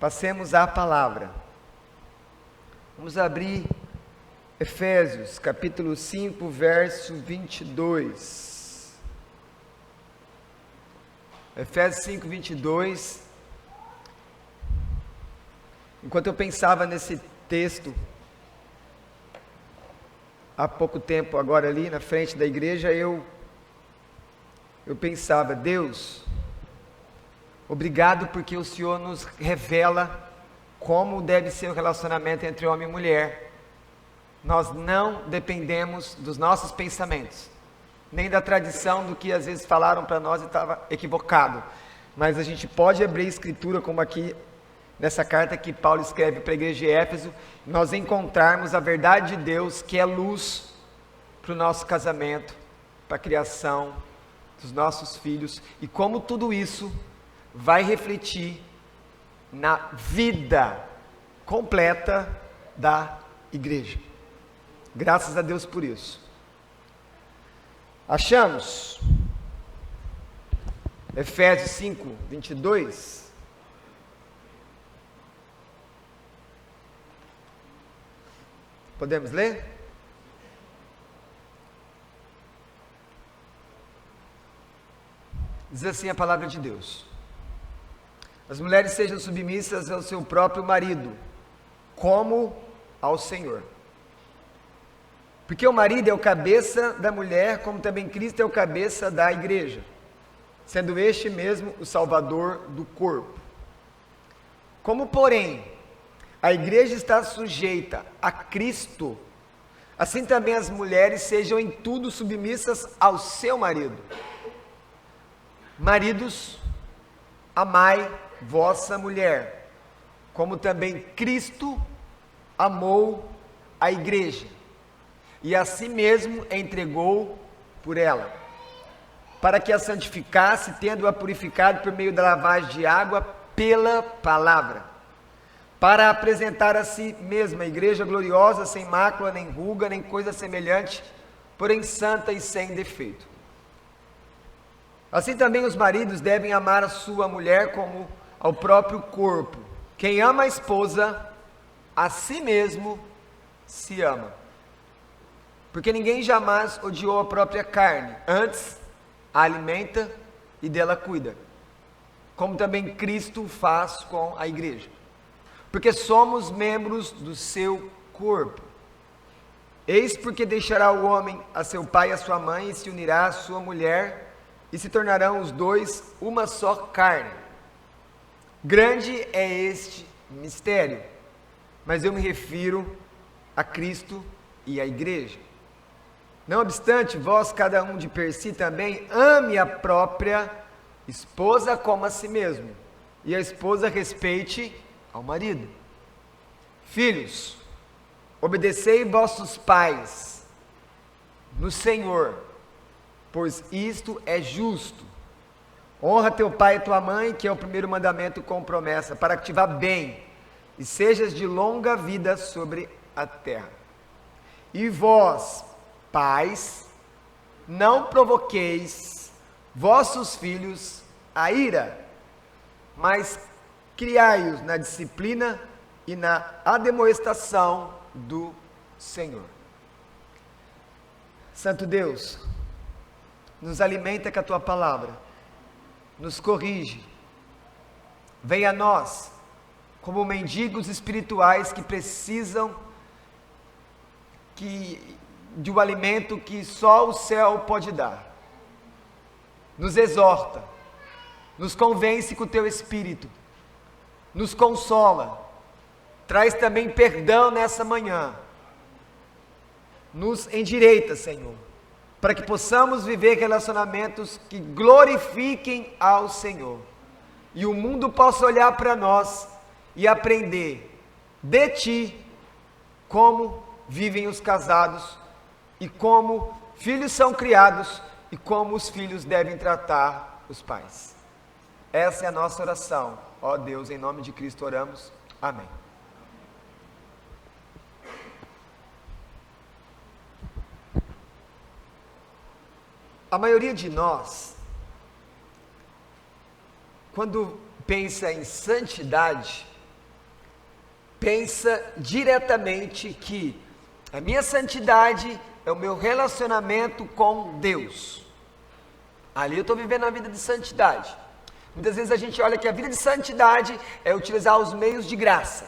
Passemos à palavra. Vamos abrir Efésios, capítulo 5, verso 22. Efésios 5, 22. Enquanto eu pensava nesse texto, há pouco tempo, agora ali na frente da igreja, eu pensava, Deus, obrigado porque o Senhor nos revela como deve ser o relacionamento entre homem e mulher. Nós não dependemos dos nossos pensamentos, nem da tradição do que às vezes falaram para nós e estava equivocado. Mas a gente pode abrir a escritura, como aqui nessa carta que Paulo escreve para a igreja de Éfeso, nós encontrarmos a verdade de Deus, que é luz para o nosso casamento, para a criação dos nossos filhos, e como tudo isso vai refletir na vida completa da igreja. Graças a Deus por isso. Achamos? Efésios 5, 22. Podemos ler? Diz assim a palavra de Deus: as mulheres sejam submissas ao seu próprio marido, como ao Senhor. Porque o marido é o cabeça da mulher, como também Cristo é o cabeça da igreja, sendo este mesmo o Salvador do corpo. Como, porém, a igreja está sujeita a Cristo, assim também as mulheres sejam em tudo submissas ao seu marido. Maridos, amai vossa mulher, como também Cristo amou a igreja, e a si mesmo entregou por ela, para que a santificasse, tendo-a purificado por meio da lavagem de água pela palavra, para apresentar a si mesma a igreja gloriosa, sem mácula, nem ruga, nem coisa semelhante, porém santa e sem defeito. Assim também os maridos devem amar a sua mulher como ao próprio corpo. Quem ama a esposa, a si mesmo se ama. Porque ninguém jamais odiou a própria carne, antes a alimenta e dela cuida, como também Cristo faz com a igreja. Porque somos membros do seu corpo. Eis porque deixará o homem a seu pai e a sua mãe, e se unirá à sua mulher, e se tornarão os dois uma só carne. Grande é este mistério, mas eu me refiro a Cristo e à igreja. Não obstante, vós, cada um de per si também, ame a própria esposa como a si mesmo, e a esposa respeite ao marido. Filhos, obedecei vossos pais no Senhor, pois isto é justo. Honra teu pai e tua mãe, que é o primeiro mandamento com promessa, para que te vá bem e sejas de longa vida sobre a terra. E vós, pais, não provoqueis vossos filhos a ira, mas criai-os na disciplina e na admoestação do Senhor. Santo Deus, nos alimenta com a tua palavra, nos corrige, venha a nós como mendigos espirituais que precisam de um alimento que só o céu pode dar. Nos exorta, nos convence com o teu Espírito, nos consola, traz também perdão nessa manhã, nos endireita, Senhor, para que possamos viver relacionamentos que glorifiquem ao Senhor, e o mundo possa olhar para nós e aprender de Ti, como vivem os casados, e como filhos são criados, e como os filhos devem tratar os pais. Essa é a nossa oração, ó Deus, em nome de Cristo oramos, amém. A maioria de nós, quando pensa em santidade, pensa diretamente que a minha santidade é o meu relacionamento com Deus. Ali eu estou vivendo a vida de santidade. Muitas vezes a gente olha que a vida de santidade é utilizar os meios de graça.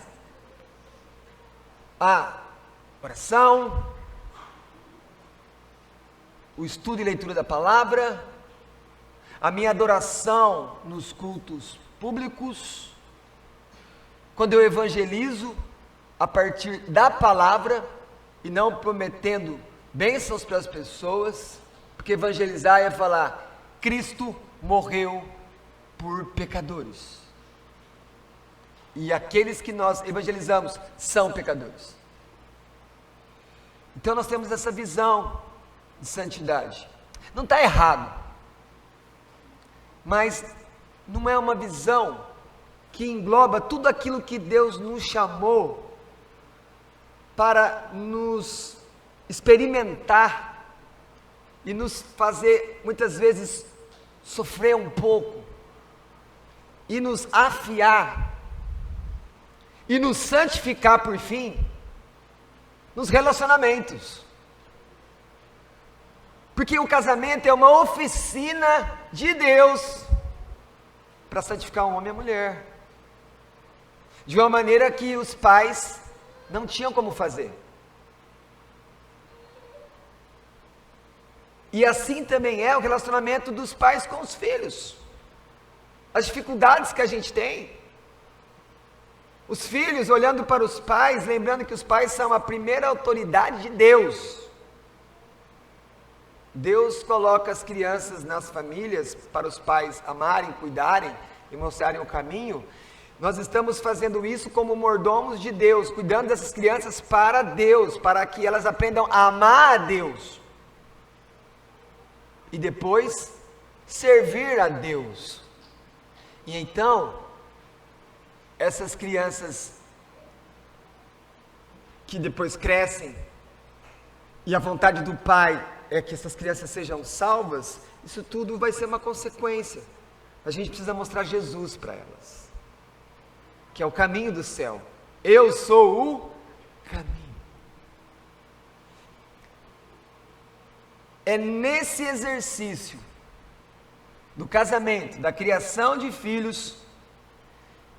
A oração, o estudo e leitura da palavra, a minha adoração nos cultos públicos, quando eu evangelizo a partir da palavra e não prometendo bênçãos para as pessoas, porque evangelizar é falar: Cristo morreu por pecadores, e aqueles que nós evangelizamos são pecadores. Então nós temos essa visão de santidade. Não está errado, mas não é uma visão que engloba tudo aquilo que Deus nos chamou para nos experimentar e nos fazer muitas vezes sofrer um pouco, e nos afiar, e nos santificar por fim, nos relacionamentos. Porque o casamento é uma oficina de Deus para santificar um homem e a mulher, de uma maneira que os pais não tinham como fazer. E assim também é o relacionamento dos pais com os filhos. As dificuldades que a gente tem. Os filhos olhando para os pais, lembrando que os pais são a primeira autoridade de Deus. Deus coloca as crianças nas famílias para os pais amarem, cuidarem e mostrarem o caminho. Nós estamos fazendo isso como mordomos de Deus, cuidando dessas crianças para Deus, para que elas aprendam a amar a Deus. E depois, servir a Deus. E então, essas crianças que depois crescem, e a vontade do Pai é que essas crianças sejam salvas, isso tudo vai ser uma consequência. A gente precisa mostrar Jesus para elas, que é o caminho do céu. Eu sou o caminho. É nesse exercício do casamento, da criação de filhos,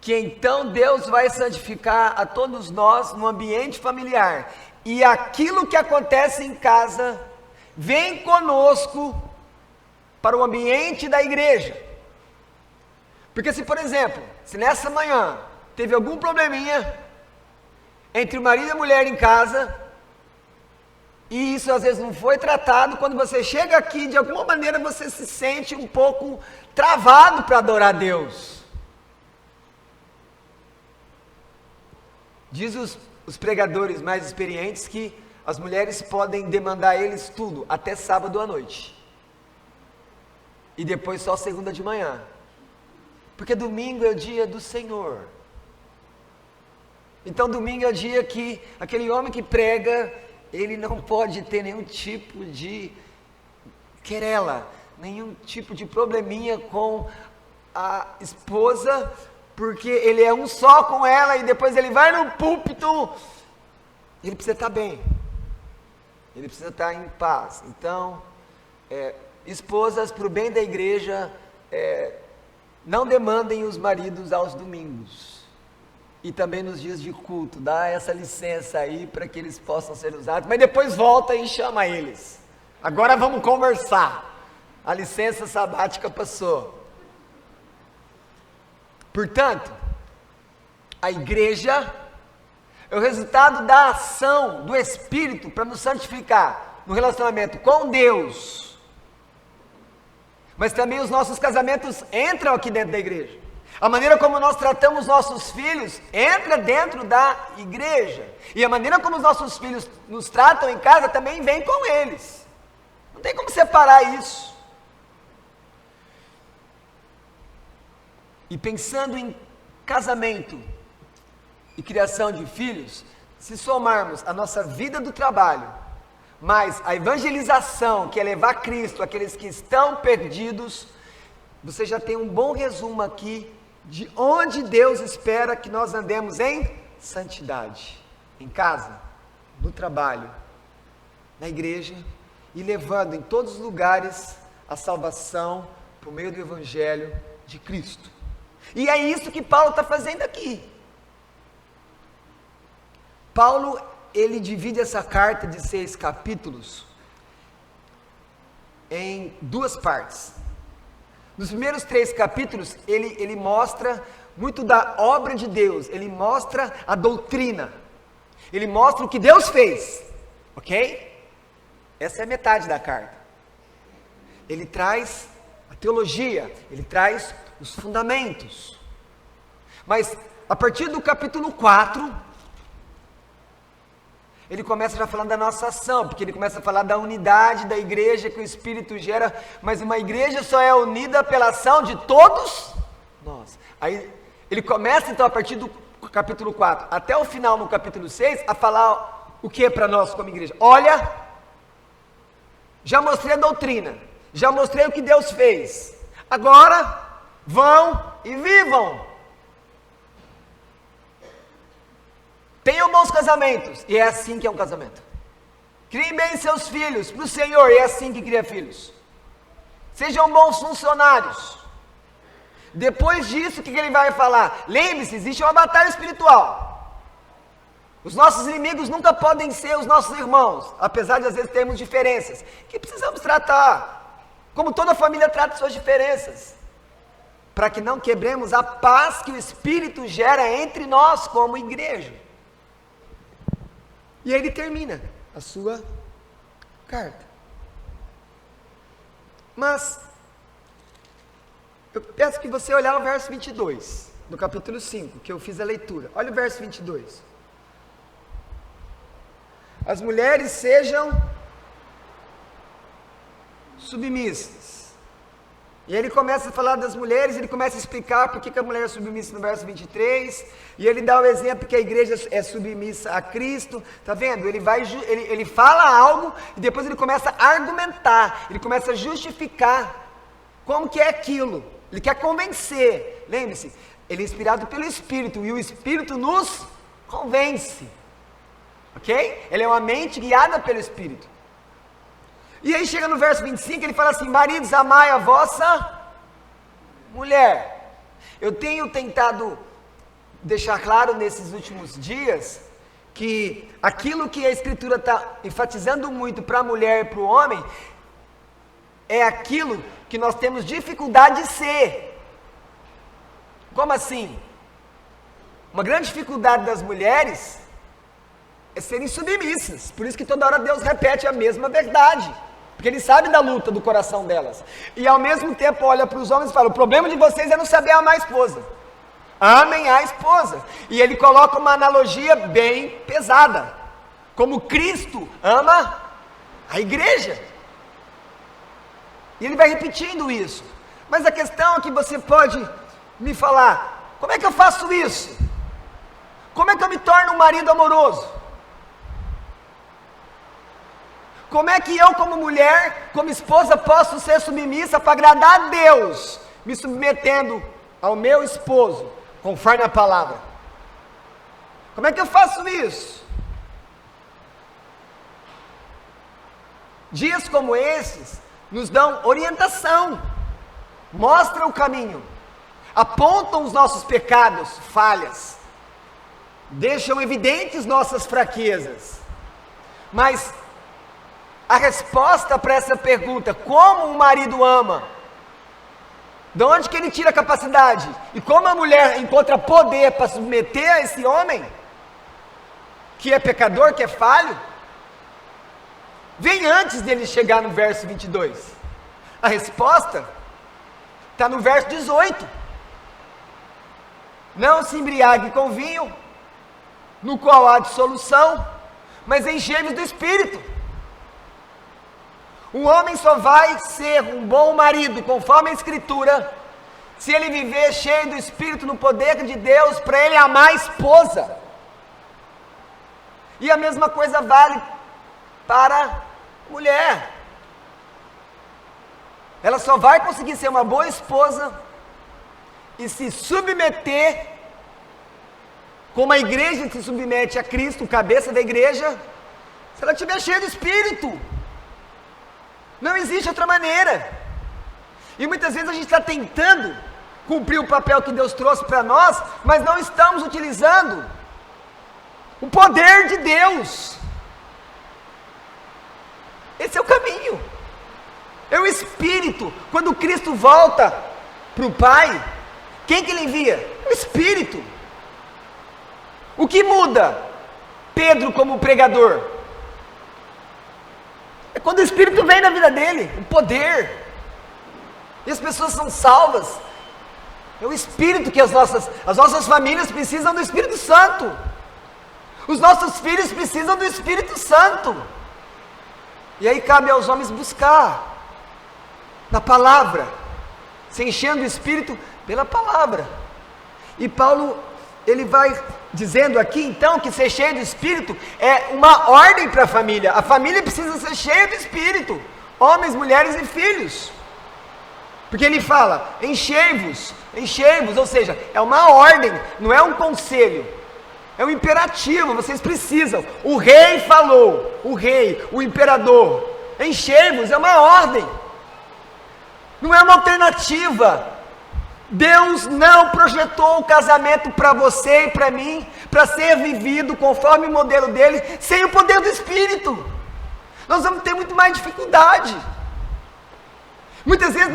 que então Deus vai santificar a todos nós no ambiente familiar. E aquilo que acontece em casa vem conosco para o ambiente da igreja. Porque se, por exemplo, se nessa manhã teve algum probleminha entre o marido e a mulher em casa, e isso às vezes não foi tratado, quando você chega aqui, de alguma maneira você se sente um pouco travado para adorar a Deus. Diz os pregadores mais experientes que as mulheres podem demandar a eles tudo, até sábado à noite. E depois só segunda de manhã. Porque domingo é o dia do Senhor. Então domingo é o dia que aquele homem que prega, ele não pode ter nenhum tipo de querela, nenhum tipo de probleminha com a esposa, porque ele é um só com ela, e depois ele vai no púlpito, ele precisa estar bem, ele precisa estar em paz. Então, esposas, para o bem da igreja, não demandem os maridos aos domingos, e também nos dias de culto, dá essa licença aí para que eles possam ser usados, mas depois volta e chama eles. Agora vamos conversar. A licença sabática passou. Portanto, a igreja é o resultado da ação do Espírito para nos santificar no relacionamento com Deus. Mas também os nossos casamentos entram aqui dentro da igreja. A maneira como nós tratamos nossos filhos entra dentro da igreja. E a maneira como os nossos filhos nos tratam em casa também vem com eles. Não tem como separar isso. E pensando em casamento e criação de filhos, se somarmos a nossa vida do trabalho, mais a evangelização, que é levar Cristo àqueles que estão perdidos, você já tem um bom resumo aqui de onde Deus espera que nós andemos em santidade, em casa, no trabalho, na igreja, e levando em todos os lugares a salvação por meio do Evangelho de Cristo. E é isso que Paulo está fazendo aqui. Paulo, ele divide essa carta de 6 capítulos em 2 partes. Nos primeiros 3 capítulos, ele mostra muito da obra de Deus, ele mostra a doutrina, ele mostra o que Deus fez, ok? Essa é a metade da carta. Ele traz a teologia, ele traz os fundamentos. Mas a partir do capítulo 4, ele começa já falando da nossa ação, porque ele começa a falar da unidade da igreja que o Espírito gera, mas uma igreja só é unida pela ação de todos nós. Aí ele começa então a partir do capítulo 4 até o final no capítulo 6 a falar o que é para nós como igreja. Olha, já mostrei a doutrina, já mostrei o que Deus fez, agora vão e vivam. Tenham bons casamentos, e é assim que é um casamento. Criem bem seus filhos para o Senhor, e é assim que cria filhos. Sejam bons funcionários. Depois disso, o que ele vai falar? Lembre-se, existe uma batalha espiritual. Os nossos inimigos nunca podem ser os nossos irmãos, apesar de às vezes termos diferenças, que precisamos tratar, como toda família trata suas diferenças, para que não quebremos a paz que o Espírito gera entre nós como igreja. E aí ele termina a sua carta. Mas eu peço que você olhe o verso 22, do capítulo 5, que eu fiz a leitura. Olha o verso 22. As mulheres sejam submissas. E ele começa a falar das mulheres, ele começa a explicar por que a mulher é submissa no verso 23, e ele dá o exemplo que a igreja é submissa a Cristo, está vendo? Ele fala algo, e depois ele começa a argumentar, ele começa a justificar como que é aquilo, ele quer convencer. Lembre-se, ele é inspirado pelo Espírito, e o Espírito nos convence, ok? Ele é uma mente guiada pelo Espírito. E aí chega no verso 25, ele fala assim: maridos, amai a vossa mulher. Eu tenho tentado deixar claro nesses últimos dias, que aquilo que a Escritura está enfatizando muito para a mulher e para o homem, é aquilo que nós temos dificuldade de ser. Como assim? Uma grande dificuldade das mulheres é serem submissas, por isso que toda hora Deus repete a mesma verdade, porque Ele sabe da luta do coração delas, e ao mesmo tempo olha para os homens e fala: o problema de vocês é não saber amar a esposa, amem a esposa, e Ele coloca uma analogia bem pesada, como Cristo ama a igreja, e Ele vai repetindo isso. Mas a questão é que você pode me falar: como é que eu faço isso? Como é que eu me torno um marido amoroso? Como é que eu, como mulher, como esposa, posso ser submissa para agradar a Deus, me submetendo ao meu esposo, conforme a palavra? Como é que eu faço isso? Dias como esses nos dão orientação, mostram o caminho, apontam os nossos pecados, falhas, deixam evidentes nossas fraquezas, mas a resposta para essa pergunta, como o marido ama, de onde que ele tira a capacidade, e como a mulher encontra poder para submeter a esse homem, que é pecador, que é falho, vem antes dele chegar no verso 22, a resposta está no verso 18, não se embriague com vinho, no qual há dissolução, mas enchei-vos do Espírito. Um homem só vai ser um bom marido, conforme a Escritura, se ele viver cheio do Espírito, no poder de Deus, para ele amar a esposa. E a mesma coisa vale para a mulher. Ela só vai conseguir ser uma boa esposa e se submeter como a igreja se submete a Cristo, cabeça da igreja, se ela estiver cheia do Espírito. Não existe outra maneira. E muitas vezes a gente está tentando cumprir o papel que Deus trouxe para nós, mas não estamos utilizando o poder de Deus. Esse é o caminho. É o Espírito. Quando Cristo volta para o Pai, quem que Ele envia? O Espírito. O que muda Pedro como pregador? É quando o Espírito vem na vida dele, o poder. E as pessoas são salvas. É o Espírito que as nossas famílias precisam do Espírito Santo. Os nossos filhos precisam do Espírito Santo. E aí cabe aos homens buscar na palavra, se enchendo o Espírito pela palavra. E Paulo, ele vai dizendo aqui então que ser cheio do Espírito é uma ordem para a família. A família precisa ser cheia do Espírito, homens, mulheres e filhos. Porque ele fala, enchei-vos, ou seja, é uma ordem, não é um conselho, é um imperativo, vocês precisam. O rei falou, o imperador, enchei-vos, é uma ordem, não é uma alternativa. Deus não projetou o casamento para você e para mim, para ser vivido conforme o modelo dele, sem o poder do Espírito. Nós vamos ter muito mais dificuldade. Muitas vezes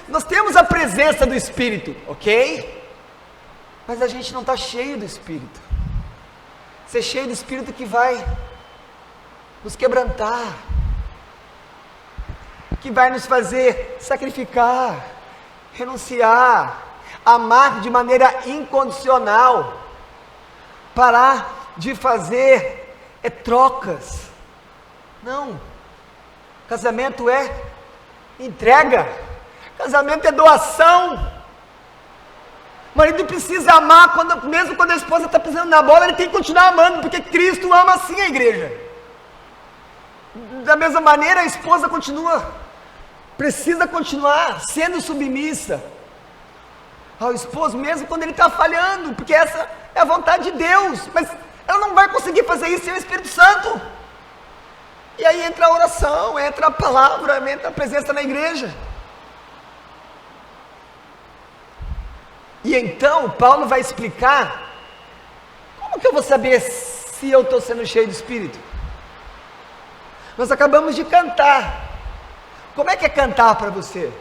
nós temos a presença do Espírito, ok? Mas a gente não está cheio do Espírito. Ser cheio do Espírito que vai nos quebrantar, que vai nos fazer sacrificar, renunciar, amar de maneira incondicional, parar de fazer trocas. Não, casamento é entrega, casamento é doação. O marido precisa amar, mesmo quando a esposa está pisando na bola, ele tem que continuar amando, porque Cristo ama assim a igreja. Da mesma maneira, a esposa precisa continuar sendo submissa ao esposo, mesmo quando ele está falhando, porque essa é a vontade de Deus, mas ela não vai conseguir fazer isso sem o Espírito Santo. E aí entra a oração, entra a palavra, entra a presença na igreja. E então Paulo vai explicar, como que eu vou saber se eu estou sendo cheio do Espírito? Nós acabamos de cantar. Como é que é cantar para você?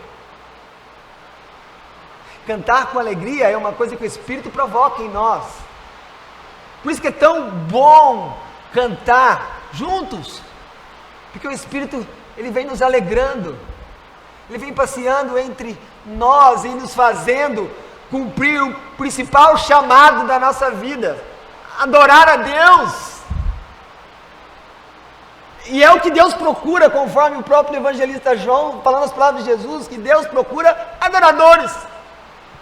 Cantar com alegria é uma coisa que o Espírito provoca em nós. Por isso que é tão bom cantar juntos, porque o Espírito, ele vem nos alegrando, ele vem passeando entre nós e nos fazendo cumprir o principal chamado da nossa vida, adorar a Deus. E é o que Deus procura, conforme o próprio evangelista João, falando as palavras de Jesus, que Deus procura adoradores,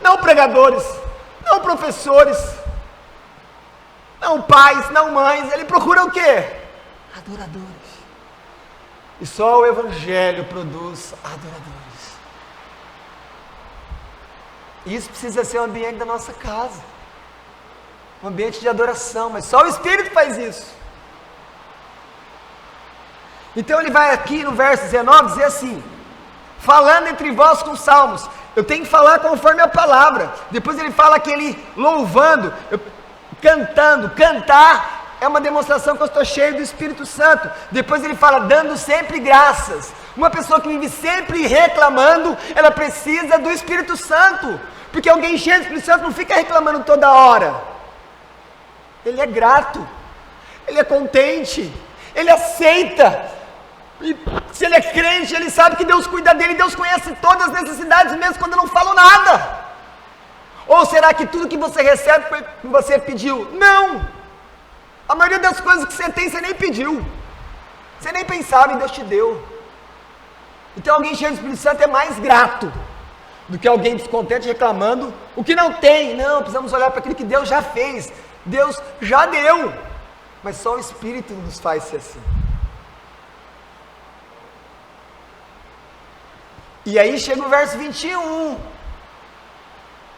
não pregadores, não professores, não pais, não mães. Ele procura o quê? Adoradores. E só o evangelho produz adoradores. E isso precisa ser o ambiente da nossa casa, um ambiente de adoração, mas só o Espírito faz isso. Então ele vai aqui no verso 19 dizer assim: falando entre vós com salmos. Eu tenho que falar conforme a palavra. Depois ele fala que ele louvando, cantando. Cantar é uma demonstração que eu estou cheio do Espírito Santo. Depois ele fala dando sempre graças. Uma pessoa que vive sempre reclamando, ela precisa do Espírito Santo, porque alguém cheio do Espírito Santo não fica reclamando toda hora. Ele é grato, ele é contente, ele aceita. E se ele é crente, ele sabe que Deus cuida dele, Deus conhece todas as necessidades, mesmo quando eu não falo nada. Ou será que tudo que você recebe foi que você pediu? Não! A maioria das coisas que você tem, você nem pediu, você nem pensava e Deus te deu. Então alguém cheio do Espírito Santo é mais grato do que alguém descontente reclamando o que não tem. Não, precisamos olhar para aquilo que Deus já fez, Deus já deu, mas só o Espírito nos faz ser assim. E aí chega o verso 21,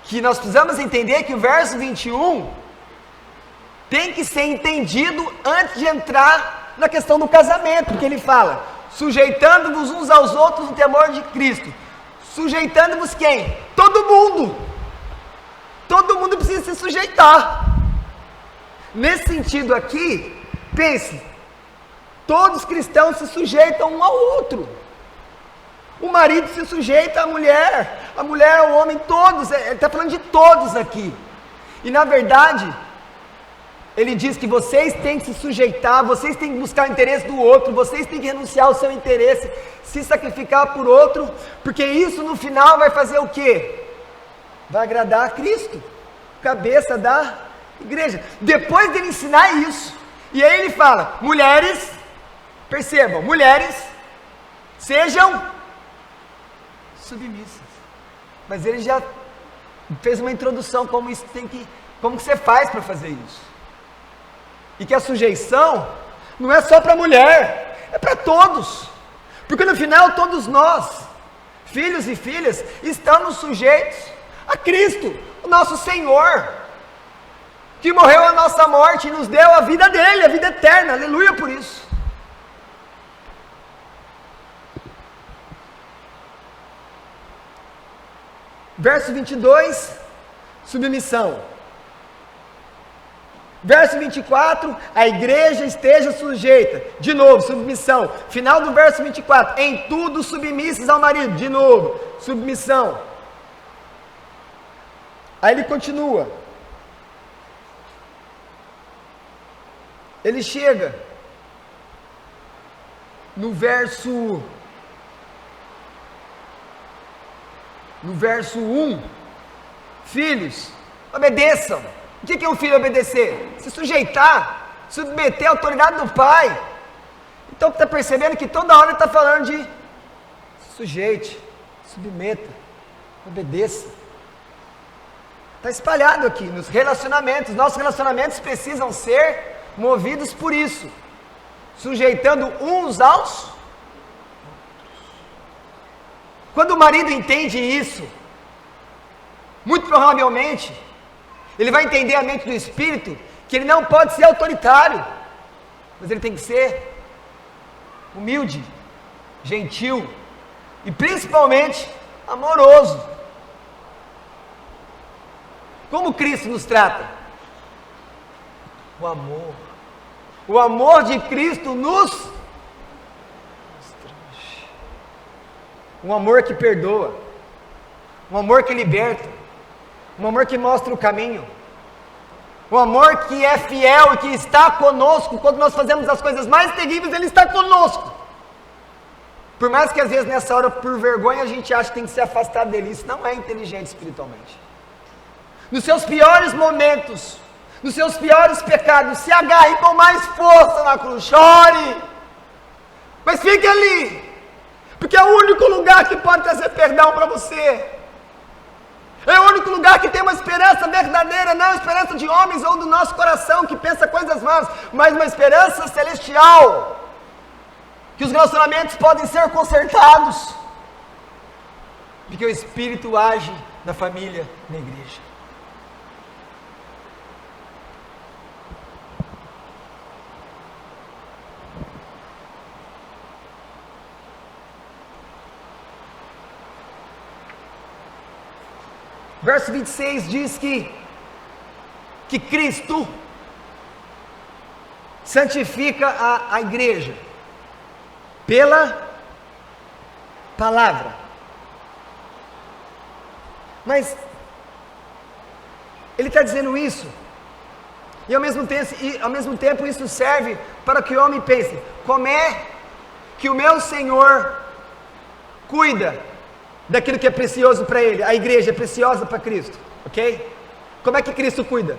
que nós precisamos entender que o verso 21 tem que ser entendido antes de entrar na questão do casamento, porque ele fala, sujeitando-vos uns aos outros no temor de Cristo. Sujeitando-vos quem? Todo mundo. Todo mundo precisa se sujeitar. Nesse sentido aqui, pense, todos os cristãos se sujeitam um ao outro. O marido se sujeita à mulher, a mulher ao homem, todos, ele está falando de todos aqui. E na verdade, ele diz que vocês têm que se sujeitar, vocês têm que buscar o interesse do outro, vocês têm que renunciar ao seu interesse, se sacrificar por outro, porque isso no final vai fazer o quê? Vai agradar a Cristo, cabeça da igreja. Depois dele ensinar isso, e aí ele fala, mulheres, percebam, mulheres, sejam submissas. Mas ele já fez uma introdução, como que você faz para fazer isso. E que a sujeição não é só para a mulher, é para todos. Porque no final todos nós, filhos e filhas, estamos sujeitos a Cristo, o nosso Senhor, que morreu a nossa morte e nos deu a vida dele, a vida eterna, aleluia por isso. Verso 22, submissão. Verso 24, a igreja esteja sujeita. De novo, submissão. Final do verso 24, em tudo submissos ao marido. De novo, submissão. Aí ele continua. Ele chega no verso 1, filhos, obedeçam. O que é um filho obedecer? Se sujeitar, submeter à autoridade do pai. Então está percebendo que toda hora ele está falando de sujeite, submeta, obedeça. Está espalhado aqui nos relacionamentos. Nossos relacionamentos precisam ser movidos por isso, sujeitando uns aos outros. Quando o marido entende isso, muito provavelmente, ele vai entender a mente do Espírito, que ele não pode ser autoritário, mas ele tem que ser humilde, gentil e principalmente amoroso. Como Cristo nos trata? O amor. O amor de Cristo nos constrange. Um amor que perdoa, um amor que liberta, um amor que mostra o caminho, um amor que é fiel e que está conosco. Quando nós fazemos as coisas mais terríveis, Ele está conosco. Por mais que às vezes nessa hora, por vergonha, a gente acha que tem que se afastar dele. Isso não é inteligente espiritualmente. Nos seus piores momentos, nos seus piores pecados, se agarre com mais força na cruz, chore, mas fique ali, porque é o único lugar que pode trazer perdão para você. É o único lugar que tem uma esperança verdadeira, não a esperança de homens ou do nosso coração que pensa coisas más, mas uma esperança celestial, que os relacionamentos podem ser consertados, porque o Espírito age na família, na igreja. Verso 26 diz que Cristo santifica a igreja pela palavra. Mas ele está dizendo isso, e ao mesmo tempo isso serve para que o homem pense: como é que o meu Senhor cuida daquilo que é precioso para Ele? A igreja é preciosa para Cristo, ok? Como é que Cristo cuida?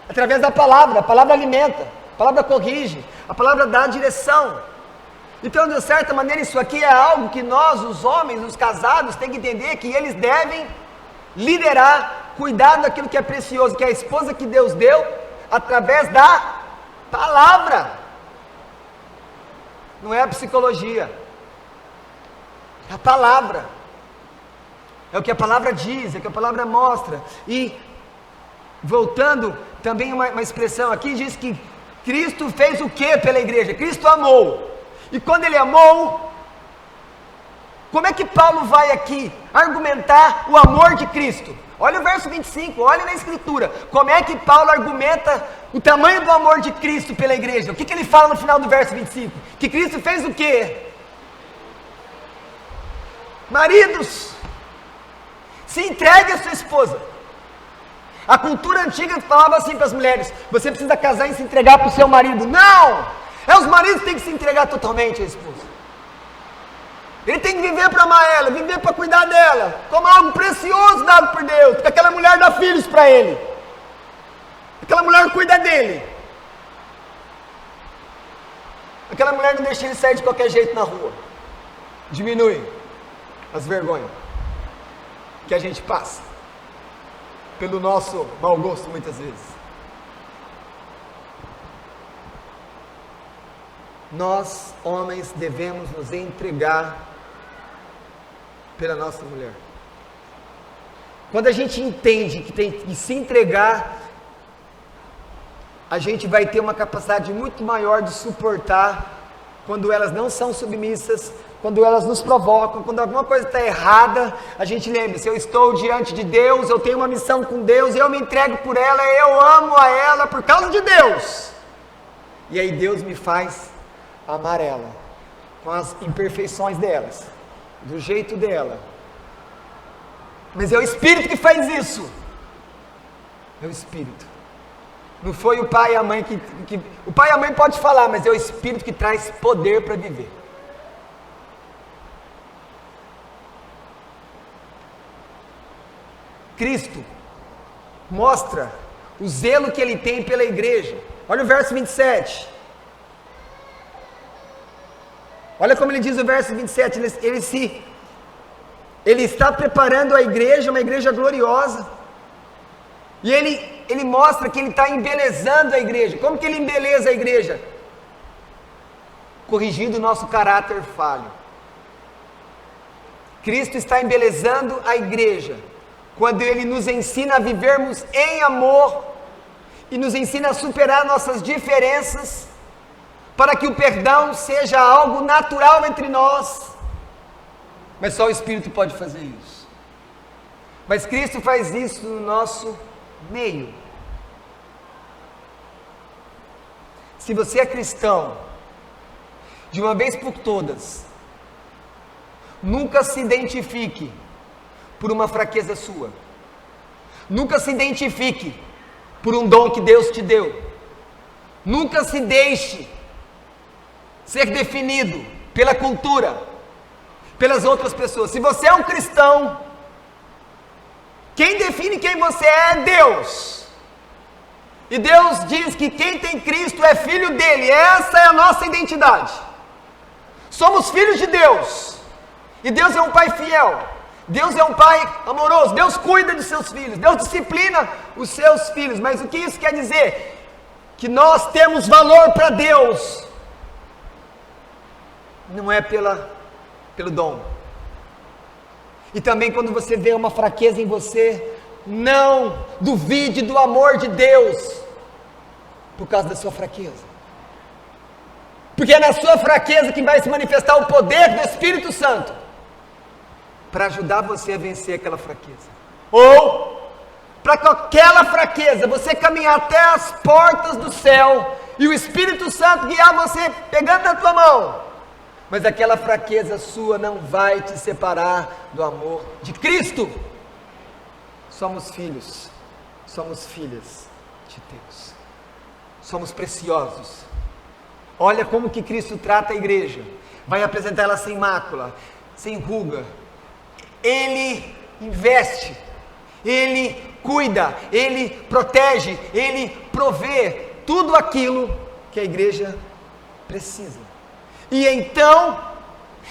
Através da palavra. A palavra alimenta, a palavra corrige, a palavra dá direção. Então, de certa maneira, isso aqui é algo que nós, os homens, os casados, têm que entender, que eles devem liderar, cuidar daquilo que é precioso, que é a esposa que Deus deu, através da palavra. Não é a psicologia, é a palavra. É o que a palavra diz, é o que a palavra mostra. E, voltando também uma expressão aqui, diz que Cristo fez o que pela igreja? Cristo amou. E quando ele amou, como é que Paulo vai aqui argumentar o amor de Cristo? Olha o verso 25, olha na escritura. Como é que Paulo argumenta o tamanho do amor de Cristo pela igreja? O que ele fala no final do verso 25? Que Cristo fez o quê? Maridos, se entregue a sua esposa. A cultura antiga falava assim para as mulheres: você precisa casar e se entregar para o seu marido. Não! Os maridos que têm que se entregar totalmente à esposa. Ele tem que viver para amar ela, viver para cuidar dela, como algo precioso dado por Deus, porque aquela mulher dá filhos para ele, aquela mulher cuida dele, aquela mulher não deixa ele sair de qualquer jeito na rua. Diminui as vergonhas que a gente passa pelo nosso mau gosto muitas vezes. Nós, homens, devemos nos entregar pela nossa mulher. Quando a gente entende que tem que se entregar, a gente vai ter uma capacidade muito maior de suportar quando elas não são submissas, quando elas nos provocam, quando alguma coisa está errada. A gente lembra: se eu estou diante de Deus, eu tenho uma missão com Deus, eu me entrego por ela, eu amo a ela por causa de Deus, e aí Deus me faz amar ela, com as imperfeições delas, do jeito dela. Mas é o Espírito que faz isso. É o Espírito. Não foi o pai e a mãe que o pai e a mãe pode falar, mas é o Espírito que traz poder para viver. Cristo mostra o zelo que ele tem pela igreja. Olha o verso 27. Olha como ele diz o verso 27, ele está preparando a igreja, uma igreja gloriosa, e ele mostra que ele está embelezando a igreja. Como que ele embeleza a igreja? Corrigindo o nosso caráter falho. Cristo está embelezando a igreja, quando ele nos ensina a vivermos em amor, e nos ensina a superar nossas diferenças, para que o perdão seja algo natural entre nós. Mas só o Espírito pode fazer isso. Mas Cristo faz isso no nosso meio. Se você é cristão, de uma vez por todas, nunca se identifique por uma fraqueza sua. Nunca se identifique por um dom que Deus te deu. Nunca se deixe ser definido pela cultura, pelas outras pessoas. Se você é um cristão, quem define quem você é Deus. E Deus diz que quem tem Cristo é filho dele. Essa é a nossa identidade. Somos filhos de Deus. E Deus é um pai fiel. Deus é um pai amoroso. Deus cuida de seus filhos. Deus disciplina os seus filhos. Mas o que isso quer dizer? Que nós temos valor para Deus. Não é pelo dom. E também quando você vê uma fraqueza em você, não duvide do amor de Deus por causa da sua fraqueza. Porque é na sua fraqueza que vai se manifestar o poder do Espírito Santo para ajudar você a vencer aquela fraqueza. Ou para com aquela fraqueza você caminhar até as portas do céu e o Espírito Santo guiar você pegando na tua mão. Mas aquela fraqueza sua não vai te separar do amor de Cristo. Somos filhos, somos filhas de Deus, somos preciosos. Olha como que Cristo trata a igreja. Vai apresentar ela sem mácula, sem ruga. Ele investe, Ele cuida, Ele protege, Ele provê tudo aquilo que a igreja precisa. E então,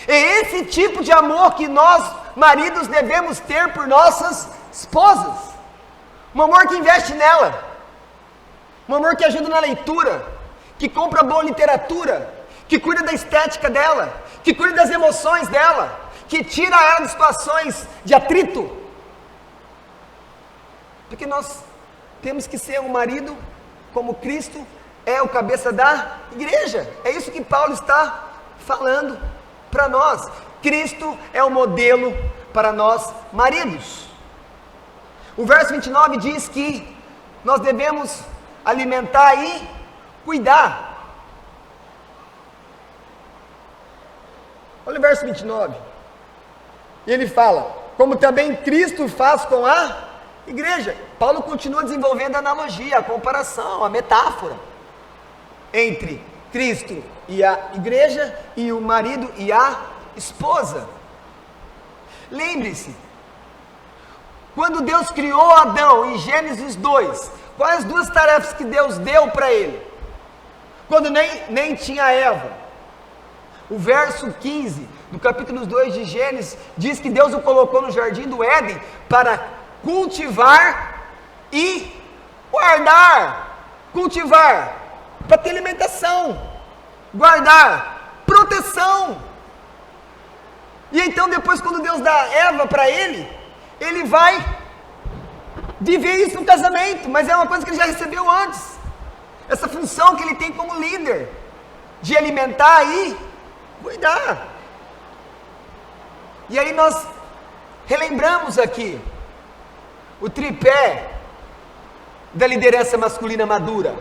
é esse tipo de amor que nós, maridos, devemos ter por nossas esposas. Um amor que investe nela, um amor que ajuda na leitura, que compra boa literatura, que cuida da estética dela, que cuida das emoções dela, que tira ela de situações de atrito. Porque nós temos que ser um marido como Cristo é o cabeça da igreja. É isso que Paulo está falando para nós. Cristo é o modelo para nós maridos. O verso 29 diz que nós devemos alimentar e cuidar. Olha o verso 29. E ele fala, como também Cristo faz com a igreja. Paulo continua desenvolvendo a analogia, a comparação, a metáfora entre Cristo e a igreja, e o marido e a esposa. Lembre-se, quando Deus criou Adão em Gênesis 2, quais as duas tarefas que Deus deu para ele? Quando nem tinha Eva. O verso 15 do capítulo 2 de Gênesis diz que Deus o colocou no jardim do Éden para cultivar e guardar. Cultivar para ter alimentação, guardar, proteção. E então depois, quando Deus dá Eva para ele vai viver isso no casamento, mas é uma coisa que ele já recebeu antes, essa função que ele tem como líder, de alimentar e cuidar. E aí nós relembramos aqui o tripé da liderança masculina madura.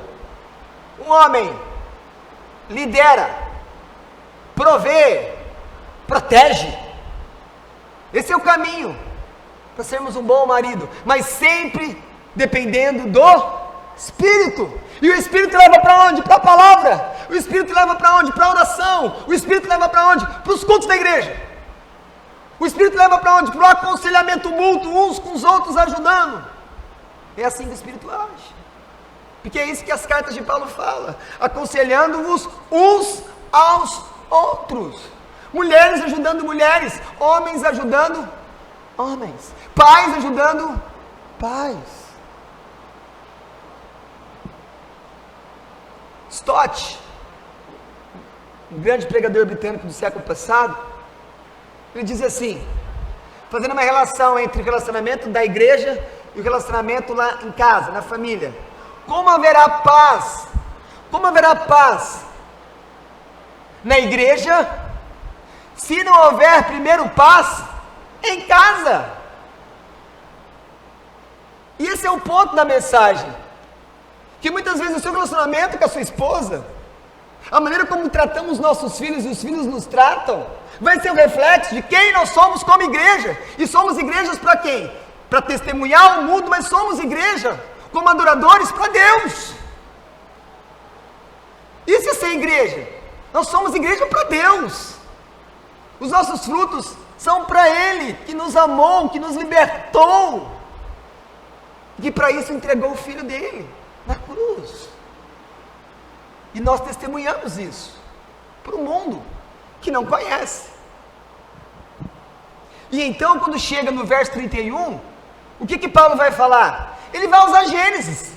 Um homem lidera, provê, protege. Esse é o caminho para sermos um bom marido, mas sempre dependendo do Espírito. E o Espírito leva para onde? Para a palavra. O Espírito leva para onde? Para a oração. O Espírito leva para onde? Para os cultos da igreja. O Espírito leva para onde? Para o aconselhamento mútuo, uns com os outros ajudando. É assim que o Espírito age. Porque é isso que as cartas de Paulo falam, aconselhando-vos uns aos outros. Mulheres ajudando mulheres, homens ajudando homens, pais ajudando pais. Stott, um grande pregador britânico do século passado, ele diz assim, fazendo uma relação entre o relacionamento da igreja e o relacionamento lá em casa, na família. Como haverá paz? Como haverá paz na igreja se não houver primeiro paz em casa? E esse é o ponto da mensagem, que muitas vezes o seu relacionamento com a sua esposa, a maneira como tratamos nossos filhos e os filhos nos tratam, vai ser o reflexo de quem nós somos como igreja. E somos igrejas para quem? Para testemunhar o mundo, mas somos igreja como adoradores para Deus. Isso é ser igreja. Nós somos igreja para Deus. Os nossos frutos são para Ele, que nos amou, que nos libertou, que para isso entregou o Filho dele na cruz. E nós testemunhamos isso para o mundo que não conhece. E então, quando chega no verso 31, o que Paulo vai falar? Ele vai usar Gênesis.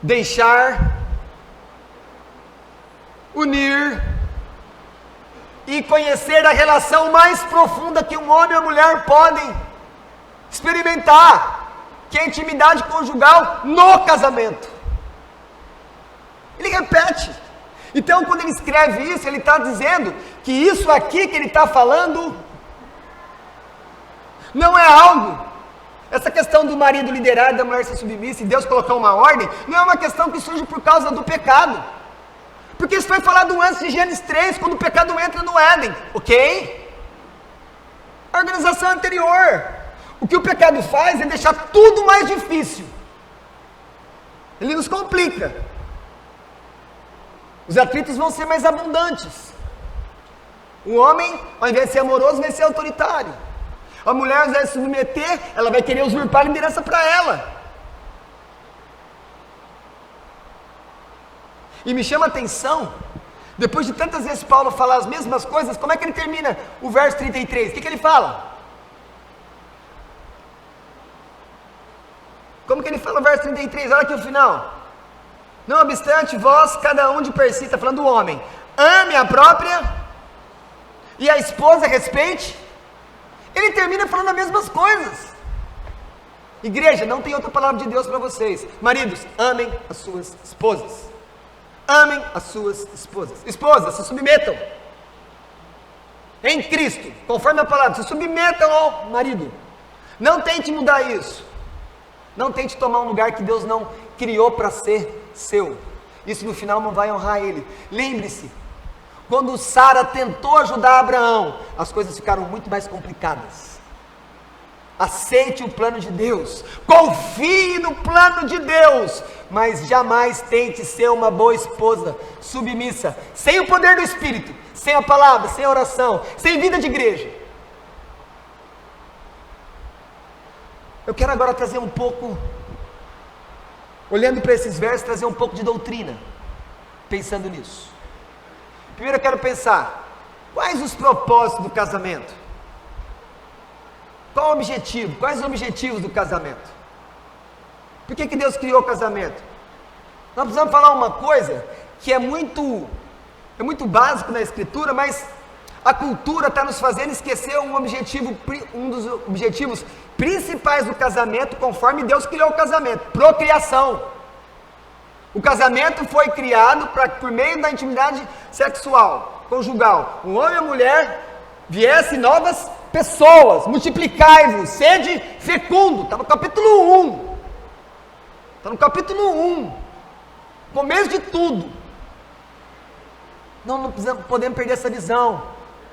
Deixar, unir e conhecer a relação mais profunda que um homem e uma mulher podem experimentar, que é a intimidade conjugal no casamento. Ele repete. Então, quando ele escreve isso, ele está dizendo que isso aqui que ele está falando não é algo, essa questão do marido liderar, da mulher ser submissa e Deus colocar uma ordem, não é uma questão que surge por causa do pecado, porque isso foi falado antes de Gênesis 3, quando o pecado entra no Éden, ok? A organização anterior. O que o pecado faz é deixar tudo mais difícil, ele nos complica, os atritos vão ser mais abundantes, o homem, ao invés de ser amoroso, vai ser autoritário. A mulher, ao invés de se submeter, ela vai querer usurpar a liderança para ela. E me chama a atenção, depois de tantas vezes Paulo falar as mesmas coisas, como é que ele termina o verso 33? O que ele fala? Como que ele fala o verso 33? Olha aqui o final. Não obstante, vós, cada um de per si, está falando do homem, ame a própria, e a esposa respeite. Ele termina falando as mesmas coisas. Igreja, não tem outra palavra de Deus para vocês. Maridos, amem as suas esposas. Amem as suas esposas. Esposas, se submetam em Cristo, conforme a palavra, se submetam ao marido. Não tente mudar isso. Não tente tomar um lugar que Deus não criou para ser seu. Isso no final não vai honrar Ele. Lembre-se, quando Sara tentou ajudar Abraão, as coisas ficaram muito mais complicadas. Aceite o plano de Deus, confie no plano de Deus, mas jamais tente ser uma boa esposa, submissa, sem o poder do Espírito, sem a palavra, sem a oração, sem vida de igreja. Eu quero agora trazer um pouco, olhando para esses versos, trazer um pouco de doutrina, pensando nisso. Primeiro eu quero pensar, quais os propósitos do casamento? Qual o objetivo? Quais os objetivos do casamento? Por que Deus criou o casamento? Nós precisamos falar uma coisa que é muito básico na Escritura, mas a cultura está nos fazendo esquecer um dos objetivos principais do casamento, conforme Deus criou o casamento: procriação. O casamento foi criado para que, por meio da intimidade sexual, conjugal, um homem e a mulher viessem novas pessoas, multiplicai-vos, sede fecundo. Está no capítulo 1. Está no capítulo 1. Começo de tudo. Não podemos perder essa visão.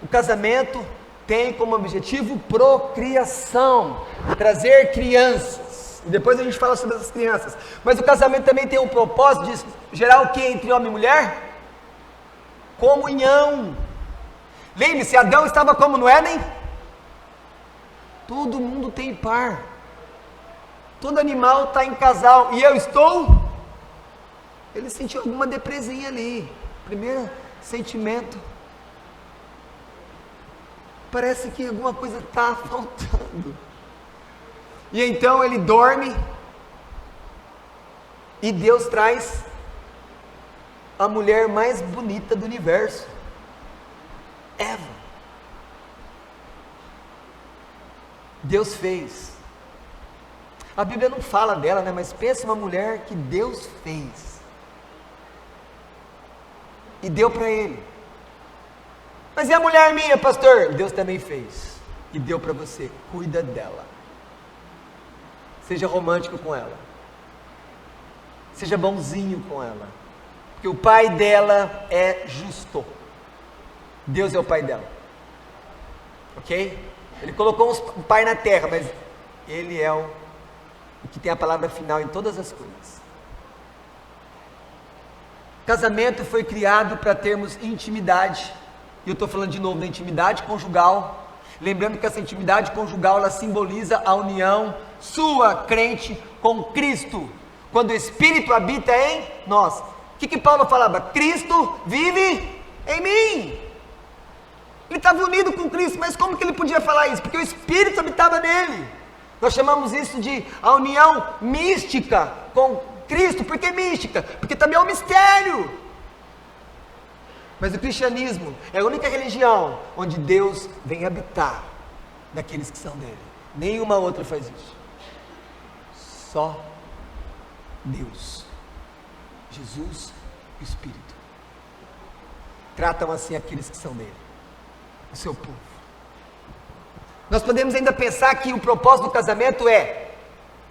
O casamento tem como objetivo procriação, trazer crianças. E depois a gente fala sobre essas crianças. Mas o casamento também tem um propósito de gerar o que entre homem e mulher? Comunhão. Lembre-se, Adão estava como no Éden? Todo mundo tem par. Todo animal está em casal. E eu estou? Ele sentiu alguma depresinha ali. Primeiro sentimento. Parece que alguma coisa está faltando. E então ele dorme. E Deus traz a mulher mais bonita do universo, Eva. Deus fez. A Bíblia não fala dela, né? Mas pensa uma mulher que Deus fez e deu para ele. Mas e a mulher minha, pastor? Deus também fez e deu para você. Cuida dela. Seja romântico com ela. Seja bonzinho com ela. Porque o pai dela é justo. Deus é o pai dela. Ok? Ele colocou um pai na terra, mas ele é o que tem a palavra final em todas as coisas. Casamento foi criado para termos intimidade. E eu estou falando de novo da intimidade conjugal. Lembrando que essa intimidade conjugal, ela simboliza a união sua, crente, com Cristo. Quando o Espírito habita em nós. O que Paulo falava? Cristo vive em mim. Ele estava unido com Cristo, mas como que ele podia falar isso? Porque o Espírito habitava nele. Nós chamamos isso de a união mística com Cristo. Por que mística? Porque também é um mistério. Mas o cristianismo é a única religião onde Deus vem habitar naqueles que são dele. Nenhuma outra faz isso. Só Deus, Jesus e o Espírito tratam assim aqueles que são dele, o seu povo. Nós podemos ainda pensar que o propósito do casamento é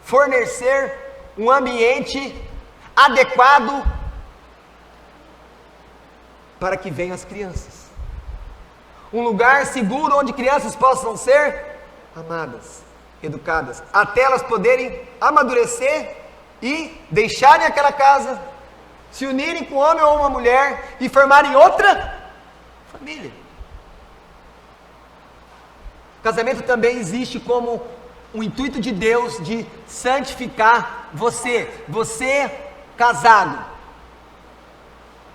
fornecer um ambiente adequado para que venham as crianças, um lugar seguro onde crianças possam ser amadas, educadas, até elas poderem amadurecer e deixarem aquela casa, se unirem com um homem ou uma mulher e formarem outra família. O casamento também existe como um intuito de Deus de santificar você casado.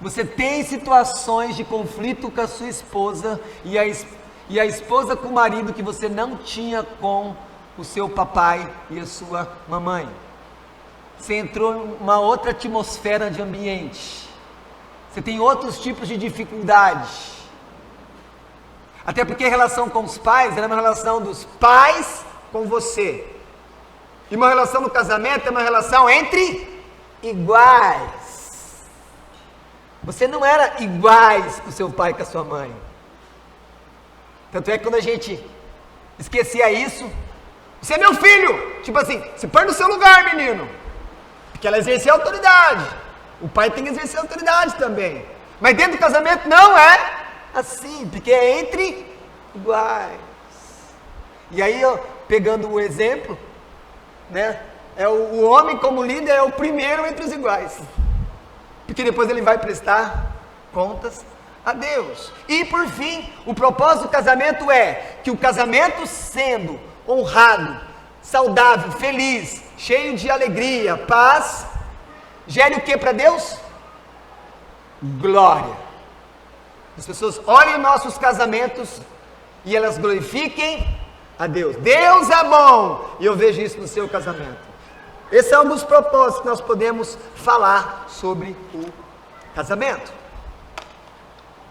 Você tem situações de conflito com a sua esposa e a esposa com o marido que você não tinha com o seu papai e a sua mamãe. Você entrou em uma outra atmosfera de ambiente. Você tem outros tipos de dificuldade. Até porque a relação com os pais era uma relação dos pais com você. E uma relação no casamento é uma relação entre iguais. Você não era iguais com seu pai e com a sua mãe. Tanto é que quando a gente esquecia isso, você é meu filho. Tipo assim, se põe no seu lugar, menino. Porque ela exercia autoridade. O pai tem que exercer autoridade também. Mas dentro do casamento não é assim, porque é entre iguais. E aí, ó, pegando o exemplo, né? O homem como líder é o primeiro entre os iguais. Porque depois ele vai prestar contas a Deus. E por fim, o propósito do casamento é que o casamento sendo honrado, saudável, feliz, cheio de alegria, paz, gere o que para Deus? Glória. As pessoas olhem nossos casamentos e elas glorifiquem a Deus. Deus é bom, e eu vejo isso no seu casamento. Esses são alguns propósitos que nós podemos falar sobre o casamento.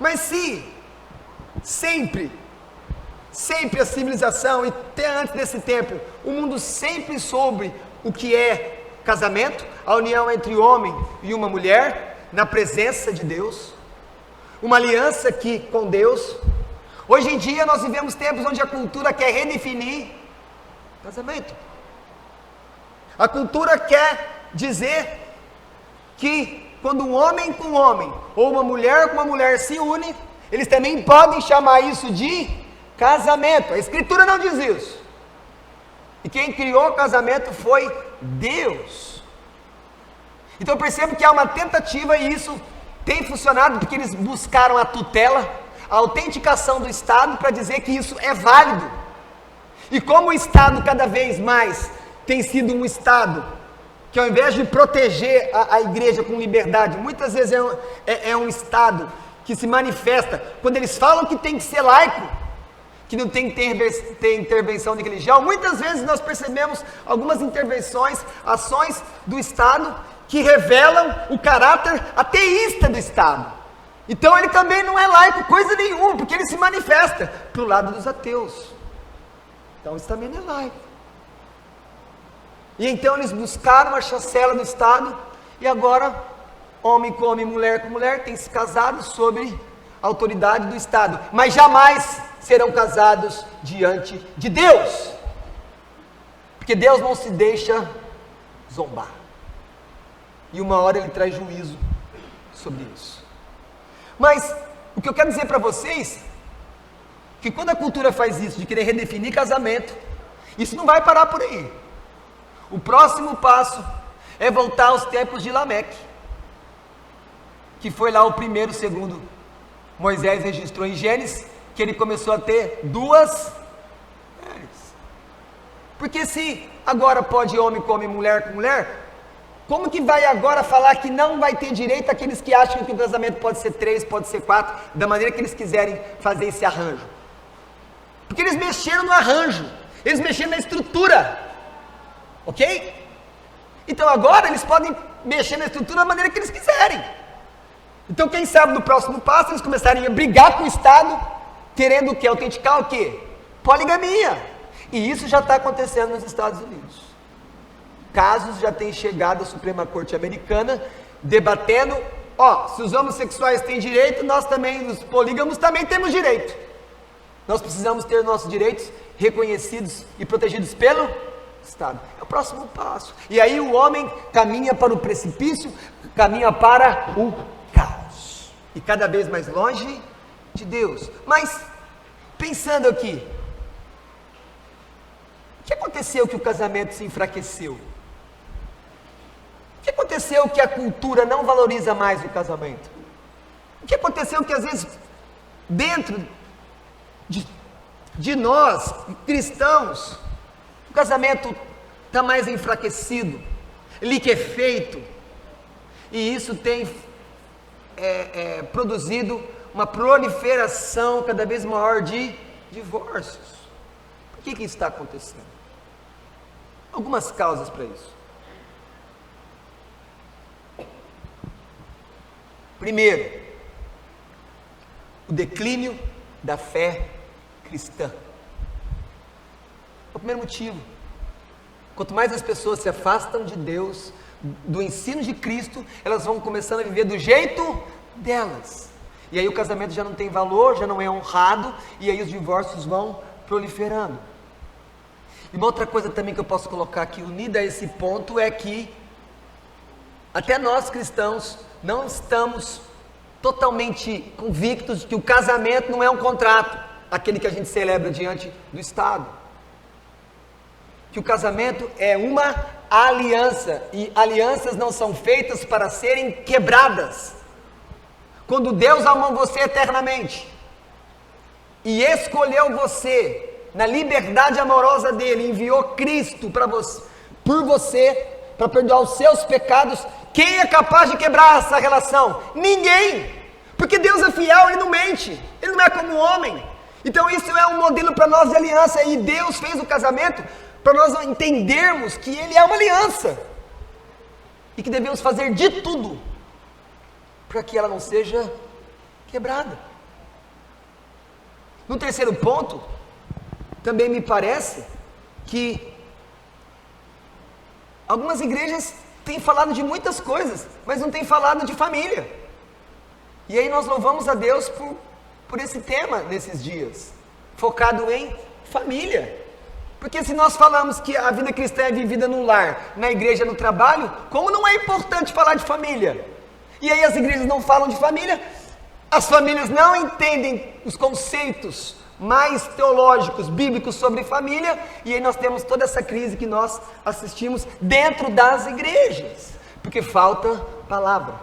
Mas se sempre a civilização, e até antes desse tempo, o mundo sempre soube o que é casamento, a união entre homem e uma mulher, na presença de Deus, uma aliança com Deus. Hoje em dia nós vivemos tempos onde a cultura quer redefinir casamento. A cultura quer dizer que quando um homem com um homem, ou uma mulher com uma mulher se une, eles também podem chamar isso de casamento. A Escritura não diz isso. E quem criou o casamento foi Deus. Então eu percebo que há uma tentativa, e isso tem funcionado porque eles buscaram a tutela, a autenticação do Estado para dizer que isso é válido. E como o Estado cada vez mais tem sido um Estado que, ao invés de proteger a igreja com liberdade, muitas vezes é um Estado que se manifesta quando eles falam que tem que ser laico, que não tem que ter intervenção de religião. Muitas vezes nós percebemos algumas intervenções, ações do Estado que revelam o caráter ateísta do Estado. Então ele também não é laico, coisa nenhuma, porque ele se manifesta para o lado dos ateus. Então isso também não é laico. E então eles buscaram a chancela do Estado, e agora, homem com homem, mulher com mulher, têm se casado sob a autoridade do Estado, mas jamais serão casados diante de Deus, porque Deus não se deixa zombar, e uma hora Ele traz juízo sobre isso. Mas o que eu quero dizer para vocês, que quando a cultura faz isso, de querer redefinir casamento, isso não vai parar por aí. O próximo passo é voltar aos tempos de Lameque, que foi lá o primeiro, segundo Moisés registrou em Gênesis, que ele começou a ter 2 mulheres. Porque se agora pode homem com homem, mulher com mulher, como que vai agora falar que não vai ter direito aqueles que acham que o casamento pode ser 3, pode ser 4, da maneira que eles quiserem fazer esse arranjo? Porque eles mexeram no arranjo, eles mexeram na estrutura. Ok? Então agora eles podem mexer na estrutura da maneira que eles quiserem. Então quem sabe no próximo passo eles começarem a brigar com o Estado, querendo o quê? Autenticar o quê? Poligamia. E isso já está acontecendo nos Estados Unidos. Casos já têm chegado à Suprema Corte Americana, debatendo, se os homossexuais têm direito, nós também, os polígamos também temos direito. Nós precisamos ter nossos direitos reconhecidos e protegidos pelo Estado. É o próximo passo. E aí o homem caminha para o precipício, caminha para o caos, e cada vez mais longe de Deus. Mas, pensando aqui, o que aconteceu que o casamento se enfraqueceu? O que aconteceu que a cultura não valoriza mais o casamento? O que aconteceu que às vezes dentro de nós, cristãos, o casamento está mais enfraquecido, liquefeito, e isso tem produzido uma proliferação cada vez maior de divórcios. Por que isso está acontecendo? Algumas causas para isso. Primeiro, o declínio da fé cristã. É o primeiro motivo. Quanto mais as pessoas se afastam de Deus, do ensino de Cristo, elas vão começando a viver do jeito delas. E aí o casamento já não tem valor, já não é honrado, e aí os divórcios vão proliferando. E uma outra coisa também que eu posso colocar aqui, unida a esse ponto, é que até nós cristãos não estamos totalmente convictos de que o casamento não é um contrato, aquele que a gente celebra diante do Estado. Que o casamento é uma aliança, e alianças não são feitas para serem quebradas. Quando Deus amou você eternamente, e escolheu você, na liberdade amorosa dele, enviou Cristo para você, por você, para perdoar os seus pecados, quem é capaz de quebrar essa relação? Ninguém, porque Deus é fiel, Ele não mente, Ele não é como homem. Então isso é um modelo para nós de aliança, e Deus fez o casamento para nós entendermos que Ele é uma aliança, e que devemos fazer de tudo para que ela não seja quebrada. No terceiro ponto, também me parece que algumas igrejas têm falado de muitas coisas, mas não têm falado de família. E aí nós louvamos a Deus por esse tema nesses dias, focado em família. Porque se nós falamos que a vida cristã é vivida no lar, na igreja, no trabalho, como não é importante falar de família? E aí as igrejas não falam de família, as famílias não entendem os conceitos mais teológicos, bíblicos sobre família, e aí nós temos toda essa crise que nós assistimos dentro das igrejas, porque falta palavra,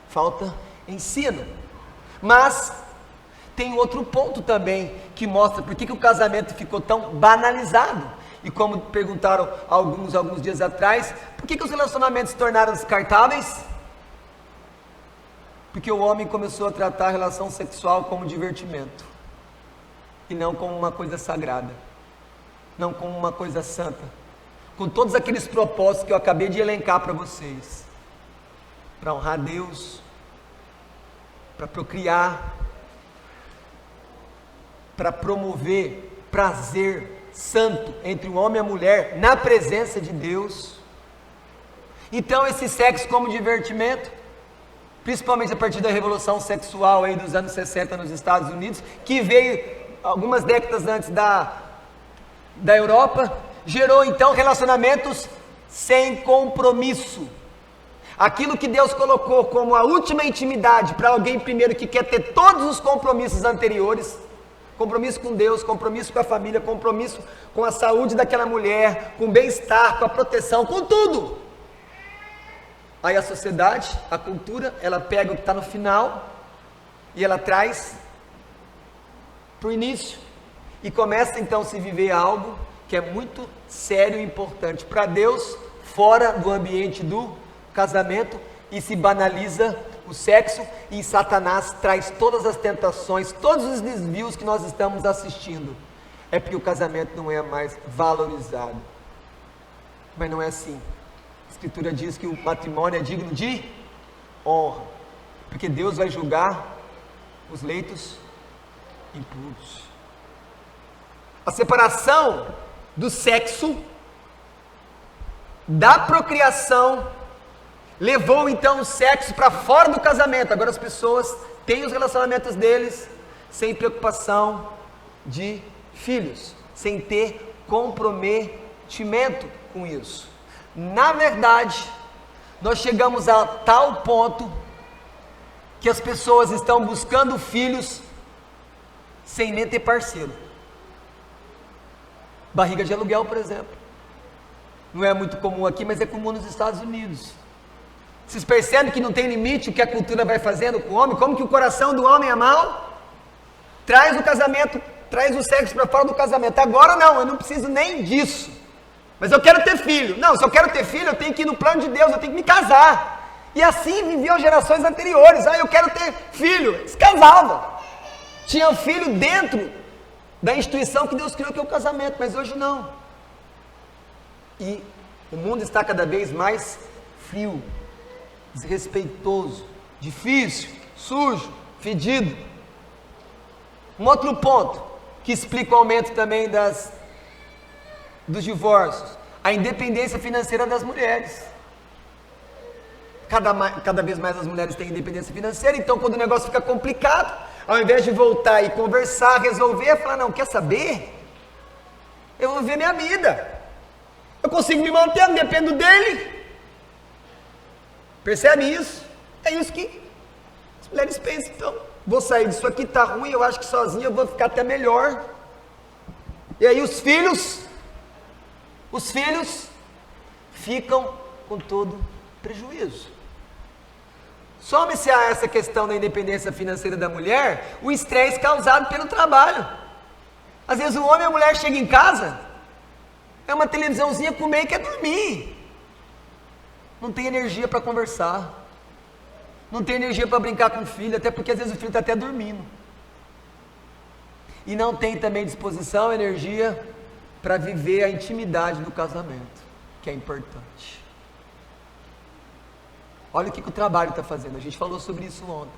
falta ensino. Mas tem outro ponto também que mostra por que o casamento ficou tão banalizado. E como perguntaram alguns dias atrás, por que os relacionamentos se tornaram descartáveis? Porque o homem começou a tratar a relação sexual como divertimento, e não como uma coisa sagrada, não como uma coisa santa, com todos aqueles propósitos que eu acabei de elencar para vocês, para honrar Deus, para procriar, para promover prazer santo entre o homem e a mulher na presença de Deus. Então esse sexo como divertimento, principalmente a partir da revolução sexual aí dos anos 60 nos Estados Unidos, que veio algumas décadas antes da Europa, gerou então relacionamentos sem compromisso. Aquilo que Deus colocou como a última intimidade para alguém primeiro que quer ter todos os compromissos anteriores, compromisso com Deus, compromisso com a família, compromisso com a saúde daquela mulher, com o bem-estar, com a proteção, com tudo. Aí a sociedade, a cultura, ela pega o que está no final e ela traz para o início, e começa então a se viver algo que é muito sério e importante para Deus, fora do ambiente do casamento, e se banaliza o sexo, e Satanás traz todas as tentações, todos os desvios que nós estamos assistindo. É porque o casamento não é mais valorizado. Mas não é assim. A Escritura diz que o matrimônio é digno de honra, porque Deus vai julgar os leitos impuros. A separação do sexo, da procriação, levou então o sexo para fora do casamento. Agora as pessoas têm os relacionamentos deles sem preocupação de filhos, sem ter comprometimento com isso. Na verdade, nós chegamos a tal ponto que as pessoas estão buscando filhos sem nem ter parceiro. Barriga de aluguel, por exemplo. Não é muito comum aqui, mas é comum nos Estados Unidos. Vocês percebem que não tem limite o que a cultura vai fazendo com o homem? Como que o coração do homem é mau? Traz o casamento, traz o sexo para fora do casamento. Agora não, eu não preciso nem disso. Mas eu quero ter filho. Não, se eu quero ter filho, eu tenho que ir no plano de Deus, eu tenho que me casar. E assim viviam gerações anteriores. Eu quero ter filho. Se casava. Tinha filho dentro da instituição que Deus criou, que é o casamento. Mas hoje não. E o mundo está cada vez mais frio, desrespeitoso, difícil, sujo, fedido. Um outro ponto que explica o aumento também dos divórcios: a independência financeira das mulheres. Cada vez mais as mulheres têm independência financeira, então quando o negócio fica complicado, ao invés de voltar e conversar, resolver, falar, não, quer saber? Eu vou viver minha vida. Eu consigo me manter, não dependo dele. Percebe isso? É isso que as mulheres pensam. Então, vou sair disso aqui, tá ruim, eu acho que sozinho eu vou ficar até melhor. E aí os filhos ficam com todo prejuízo. Some-se a essa questão da independência financeira da mulher, o estresse causado pelo trabalho. Às vezes o homem e a mulher chegam em casa, é uma televisãozinha comer e quer dormir. Não tem energia para conversar. Não tem energia para brincar com o filho, até porque às vezes o filho está até dormindo. E não tem também disposição, energia para viver a intimidade do casamento, que é importante. Olha o que o trabalho está fazendo, a gente falou sobre isso ontem.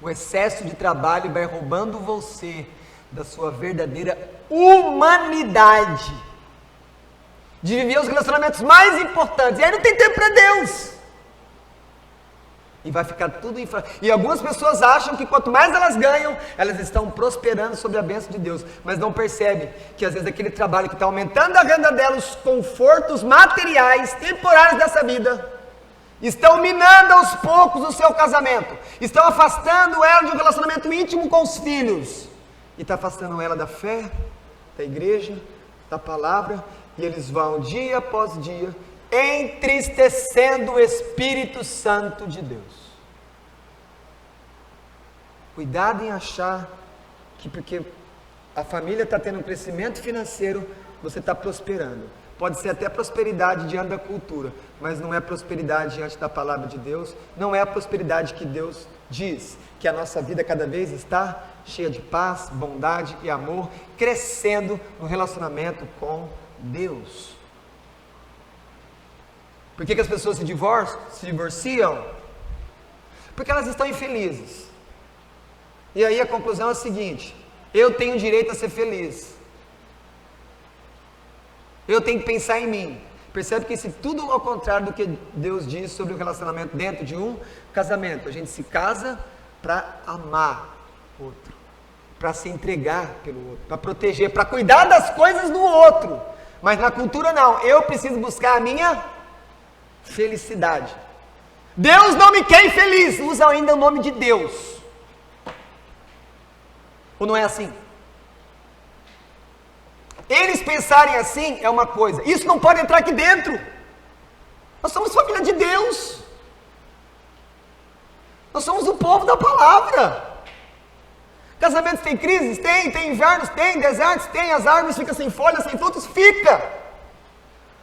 O excesso de trabalho vai roubando você da sua verdadeira humanidade, de viver os relacionamentos mais importantes, e aí não tem tempo para Deus. E vai ficar tudo E algumas pessoas acham que quanto mais elas ganham, elas estão prosperando sob a bênção de Deus. Mas não percebem que às vezes aquele trabalho que está aumentando a renda dela, os confortos materiais, temporários dessa vida, estão minando aos poucos o seu casamento. Estão afastando ela de um relacionamento íntimo com os filhos. E está afastando ela da fé, da igreja, da palavra. E eles vão dia após dia entristecendo o Espírito Santo de Deus. Cuidado em achar que porque a família está tendo um crescimento financeiro, você está prosperando. Pode ser até prosperidade diante da cultura, mas não é prosperidade diante da palavra de Deus, não é a prosperidade que Deus diz, que a nossa vida cada vez está cheia de paz, bondade e amor, crescendo no relacionamento com Deus. Por que as pessoas se divorciam? Porque elas estão infelizes. E aí a conclusão é a seguinte: eu tenho direito a ser feliz. Eu tenho que pensar em mim. Percebe que isso tudo ao contrário do que Deus diz sobre o relacionamento dentro de um casamento. A gente se casa para amar o outro, para se entregar pelo outro, para proteger, para cuidar das coisas do outro. Mas na cultura não, eu preciso buscar a minha felicidade. Deus não me quer infeliz, usa ainda o nome de Deus. Ou não é assim? Eles pensarem assim é uma coisa, isso não pode entrar aqui dentro. Nós somos família de Deus, nós somos o povo da palavra. Casamentos tem crises? Tem invernos? Tem desertos? Tem, as árvores ficam sem folhas, sem frutos? Fica.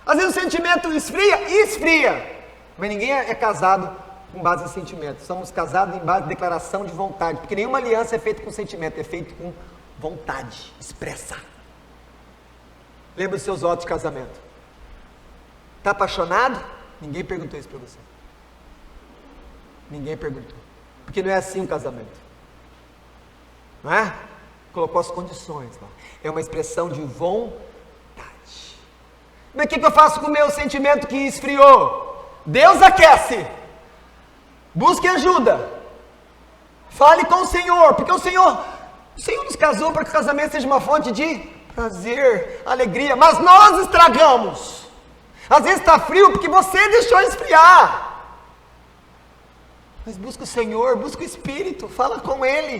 Às vezes o sentimento esfria, mas ninguém é casado com base em sentimento. Somos casados em base de declaração de vontade, porque nenhuma aliança é feita com sentimento, é feita com vontade expressa. Lembra os seus votos de casamento? Está apaixonado? Ninguém perguntou isso para você. Ninguém perguntou, porque não é assim um casamento, não é? Colocou as condições lá. É uma expressão de vontade. Mas o que eu faço com o meu sentimento que esfriou? Deus aquece. Busque ajuda. Fale com o Senhor, porque o Senhor nos casou para que o casamento seja uma fonte de prazer, alegria, mas nós estragamos. Às vezes está frio porque você deixou esfriar. Mas busca o Senhor, busca o Espírito, fala com Ele.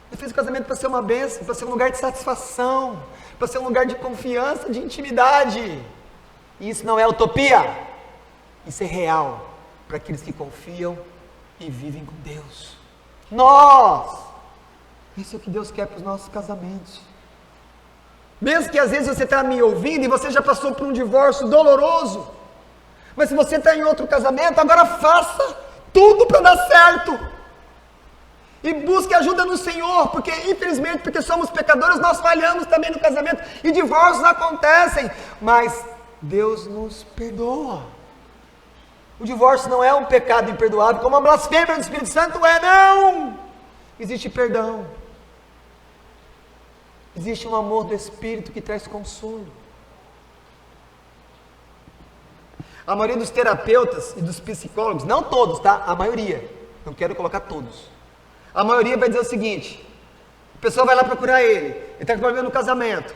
Ele fez o casamento para ser uma bênção, para ser um lugar de satisfação, para ser um lugar de confiança, de intimidade. E isso não é utopia, isso é real para aqueles que confiam e vivem com Deus. Isso é o que Deus quer para os nossos casamentos. Mesmo que às vezes você está me ouvindo e você já passou por um divórcio doloroso, mas se você está em outro casamento, agora faça tudo para dar certo. E busque ajuda no Senhor, porque infelizmente, porque somos pecadores, nós falhamos também no casamento, e divórcios acontecem, mas Deus nos perdoa. O divórcio não é um pecado imperdoável, como a blasfêmia do Espírito Santo não! Existe perdão. Existe um amor do Espírito que traz consolo. A maioria dos terapeutas e dos psicólogos, não todos, tá? A maioria, não quero colocar todos. A maioria vai dizer o seguinte: a pessoa vai lá procurar ele está com problema no casamento.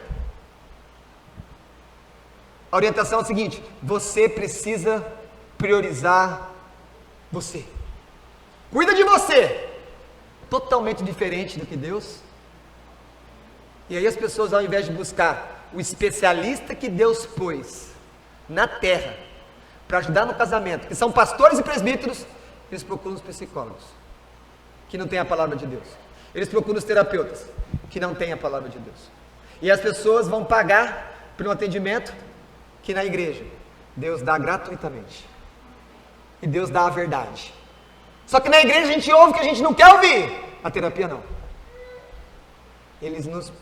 A orientação é a seguinte: você precisa priorizar você. Cuida de você. Totalmente diferente do que Deus. E aí as pessoas, ao invés de buscar o especialista que Deus pôs na terra para ajudar no casamento, que são pastores e presbíteros, eles procuram os psicólogos, que não têm a palavra de Deus. Eles procuram os terapeutas, que não têm a palavra de Deus. E as pessoas vão pagar por um atendimento que na igreja Deus dá gratuitamente. E Deus dá a verdade. Só que na igreja a gente ouve o que a gente não quer ouvir. A terapia não. Eles nos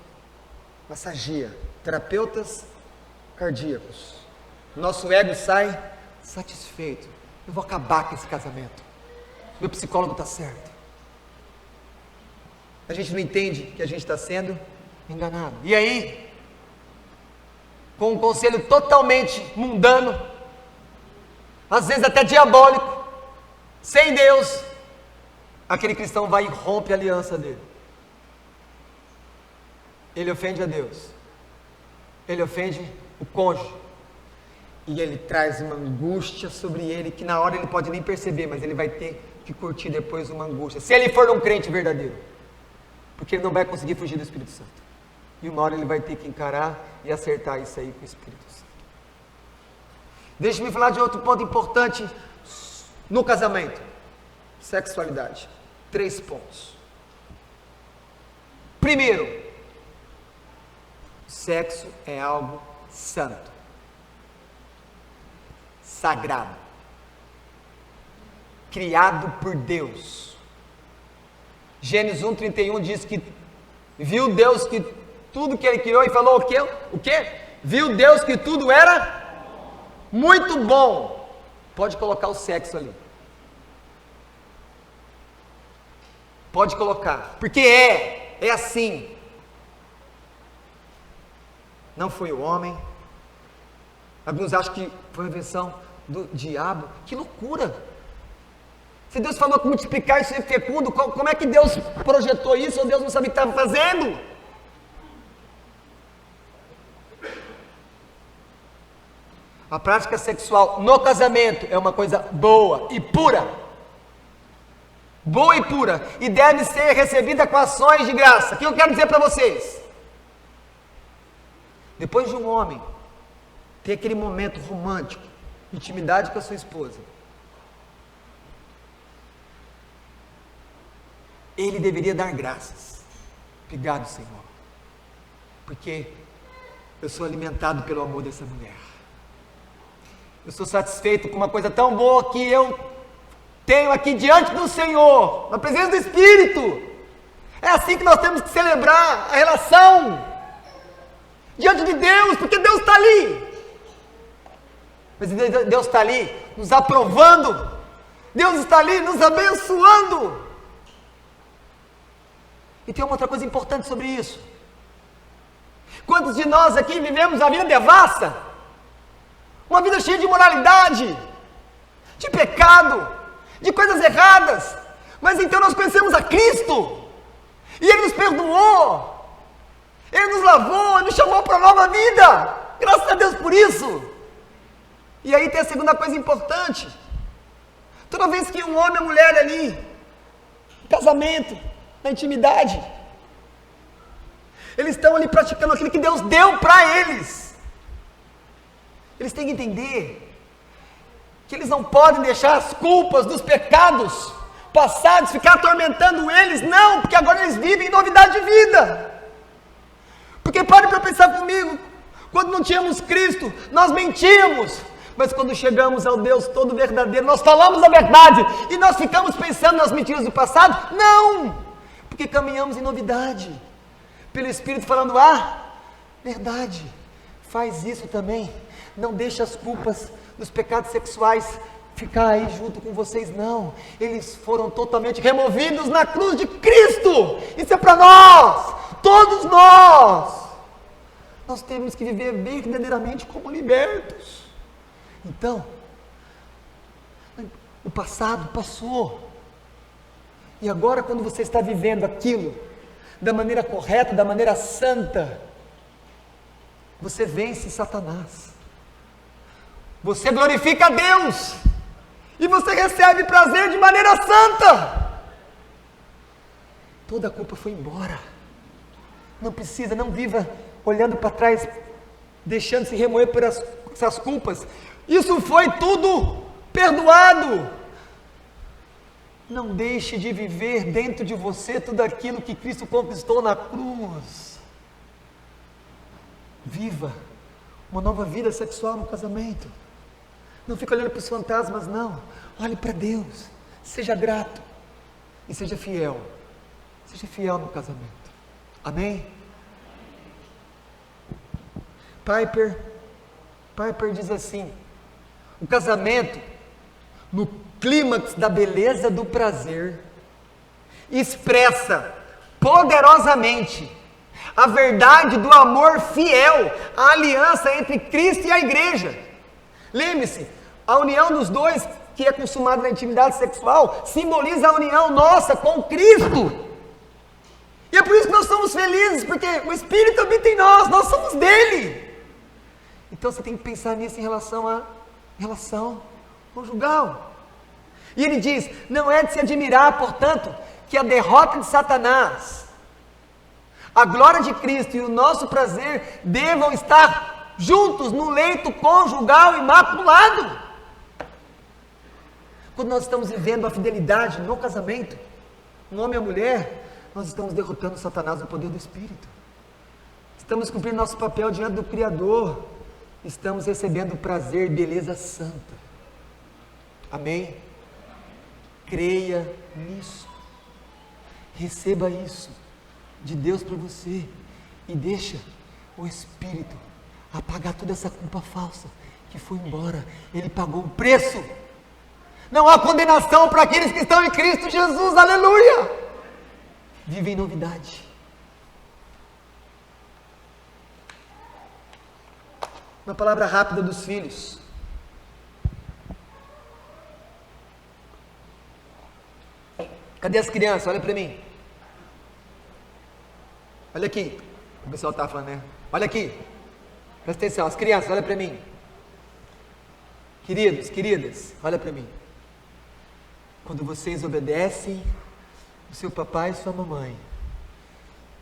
massageiam. Terapeutas cardíacos. Nosso ego sai satisfeito. Eu vou acabar com esse casamento. Meu psicólogo está certo. A gente não entende que a gente está sendo enganado. E aí, com um conselho totalmente mundano, às vezes até diabólico, sem Deus, aquele cristão vai e rompe a aliança dele. Ele ofende a Deus, ele ofende o cônjuge, e ele traz uma angústia sobre ele, que na hora ele pode nem perceber, mas ele vai ter que curtir depois uma angústia, se ele for um crente verdadeiro, porque ele não vai conseguir fugir do Espírito Santo, e uma hora ele vai ter que encarar e acertar isso aí com o Espírito Santo. Deixa-me falar de outro ponto importante no casamento: sexualidade. 3 pontos. Primeiro, sexo é algo santo, sagrado, criado por Deus. Gênesis 1:31 diz que viu Deus que tudo que ele criou e falou o quê? O quê? Viu Deus que tudo era muito bom. Pode colocar o sexo ali. Pode colocar, porque é assim. Não foi o homem. Alguns acham que foi a invenção do diabo. Que loucura! Se Deus falou que multiplicar isso é fecundo, como é que Deus projetou isso? Ou Deus não sabe o que estava fazendo? A prática sexual no casamento é uma coisa boa e pura. Boa e pura. E deve ser recebida com ações de graça. O que eu quero dizer para vocês? Depois de um homem ter aquele momento romântico, intimidade com a sua esposa, ele deveria dar graças. Obrigado, Senhor, porque eu sou alimentado pelo amor dessa mulher. Eu sou satisfeito com uma coisa tão boa que eu tenho aqui diante do Senhor, na presença do Espírito. É assim que nós temos que celebrar a relação diante de Deus, porque Deus está ali. Mas Deus está ali nos aprovando, Deus está ali nos abençoando. E tem uma outra coisa importante sobre isso. Quantos de nós aqui vivemos a vida devassa? Uma vida cheia de imoralidade, de pecado, de coisas erradas. Mas então nós conhecemos a Cristo, e Ele nos perdoou, Ele nos lavou, Ele nos chamou para uma nova vida. Graças a Deus por isso. E aí tem a segunda coisa importante. Toda vez que um homem e uma mulher ali, no casamento, na intimidade, eles estão ali praticando aquilo que Deus deu para eles. Eles têm que entender que eles não podem deixar as culpas dos pecados passados ficar atormentando eles, não, porque agora eles vivem em novidade de vida. Porque pare para pensar comigo, quando não tínhamos Cristo, nós mentíamos, mas quando chegamos ao Deus todo verdadeiro, nós falamos a verdade, e nós ficamos pensando nas mentiras do passado? Não, porque caminhamos em novidade, pelo Espírito falando, verdade, faz isso também. Não deixe as culpas dos pecados sexuais ficar aí junto com vocês, não. Eles foram totalmente removidos na cruz de Cristo. Isso é para nós, todos nós. Nós temos que viver verdadeiramente como libertos. Então, O passado passou. E agora, quando você está vivendo aquilo da maneira correta, da maneira santa, você vence Satanás. Você glorifica a Deus. E você recebe prazer de maneira santa. Toda a culpa foi embora. Não precisa, não viva olhando para trás, deixando-se remoer por essas culpas. Isso foi tudo perdoado. Não deixe de viver dentro de você tudo aquilo que Cristo conquistou na cruz. Viva uma nova vida sexual no casamento. Não fique olhando para os fantasmas, não. Olhe para Deus. Seja grato e seja fiel. Seja fiel no casamento. Amém? Piper diz assim: o casamento, no clímax da beleza do prazer, expressa poderosamente a verdade do amor fiel, a aliança entre Cristo e a igreja. Lembre-se, a união dos dois, que é consumada na intimidade sexual, simboliza a união nossa com Cristo. E é por isso que nós somos felizes, porque o Espírito habita em nós somos dele. Então você tem que pensar nisso em relação à relação conjugal. E ele diz: não é de se admirar, portanto, que a derrota de Satanás, a glória de Cristo e o nosso prazer devam estar juntos no leito conjugal imaculado. Quando nós estamos vivendo a fidelidade no casamento, um homem e uma mulher, nós estamos derrotando Satanás no poder do Espírito. Estamos cumprindo nosso papel diante do Criador. Estamos recebendo prazer e beleza santa. Amém? Creia nisso. Receba isso de Deus para você. E deixa o Espírito apagar toda essa culpa falsa que foi embora. Ele pagou o preço. Não há condenação para aqueles que estão em Cristo Jesus. Aleluia! Vive em novidade. Uma palavra rápida dos filhos. Cadê as crianças? Olha para mim. Olha aqui. O pessoal está falando, né? Olha aqui. Presta atenção. As crianças, olha para mim. Queridos, queridas, olha para mim. Quando vocês obedecem o seu papai e sua mamãe,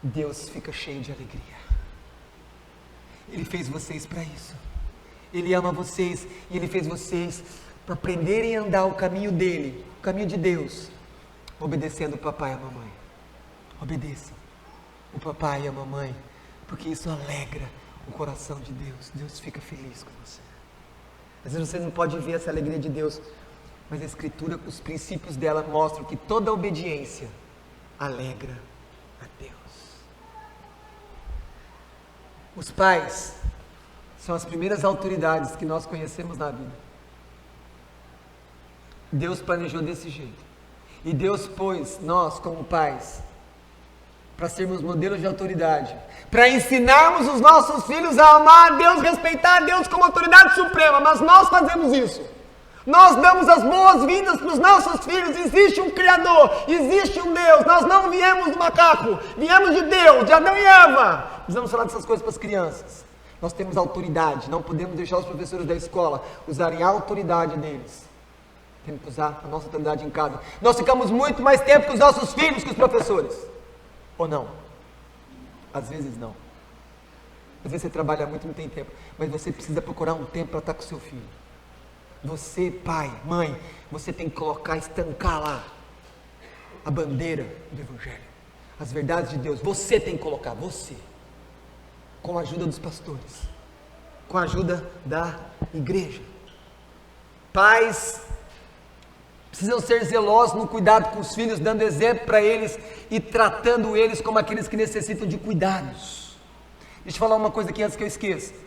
Deus fica cheio de alegria. Ele fez vocês para isso. Ele ama vocês e Ele fez vocês para aprenderem a andar o caminho dEle, o caminho de Deus, obedecendo o papai e a mamãe. Obedeçam o papai e a mamãe, porque isso alegra o coração de Deus. Deus fica feliz com você. Às vezes você não pode ver essa alegria de Deus, mas a Escritura, os princípios dela mostram que toda obediência alegra a Deus. Os pais são as primeiras autoridades que nós conhecemos na vida. Deus planejou desse jeito. E Deus pôs nós, como pais, para sermos modelos de autoridade, para ensinarmos os nossos filhos a amar a Deus, respeitar a Deus como autoridade suprema. Mas nós fazemos isso. Nós damos as boas-vindas para os nossos filhos. Existe um Criador, existe um Deus. Nós não viemos do macaco, viemos de Deus, de Adão e Eva. Precisamos falar dessas coisas para as crianças. Nós temos autoridade, não podemos deixar os professores da escola usarem a autoridade deles. Temos que usar a nossa autoridade em casa. Nós ficamos muito mais tempo com os nossos filhos que os professores. Ou não? Às vezes não. Às vezes você trabalha muito e não tem tempo, mas você precisa procurar um tempo para estar com o seu filho. Você, pai, mãe, você tem que colocar, estancar lá a bandeira do Evangelho, as verdades de Deus. Você tem que colocar, você, com a ajuda dos pastores, com a ajuda da igreja. Pais precisam ser zelosos no cuidado com os filhos, dando exemplo para eles e tratando eles como aqueles que necessitam de cuidados. Deixa eu falar uma coisa aqui antes que eu esqueça.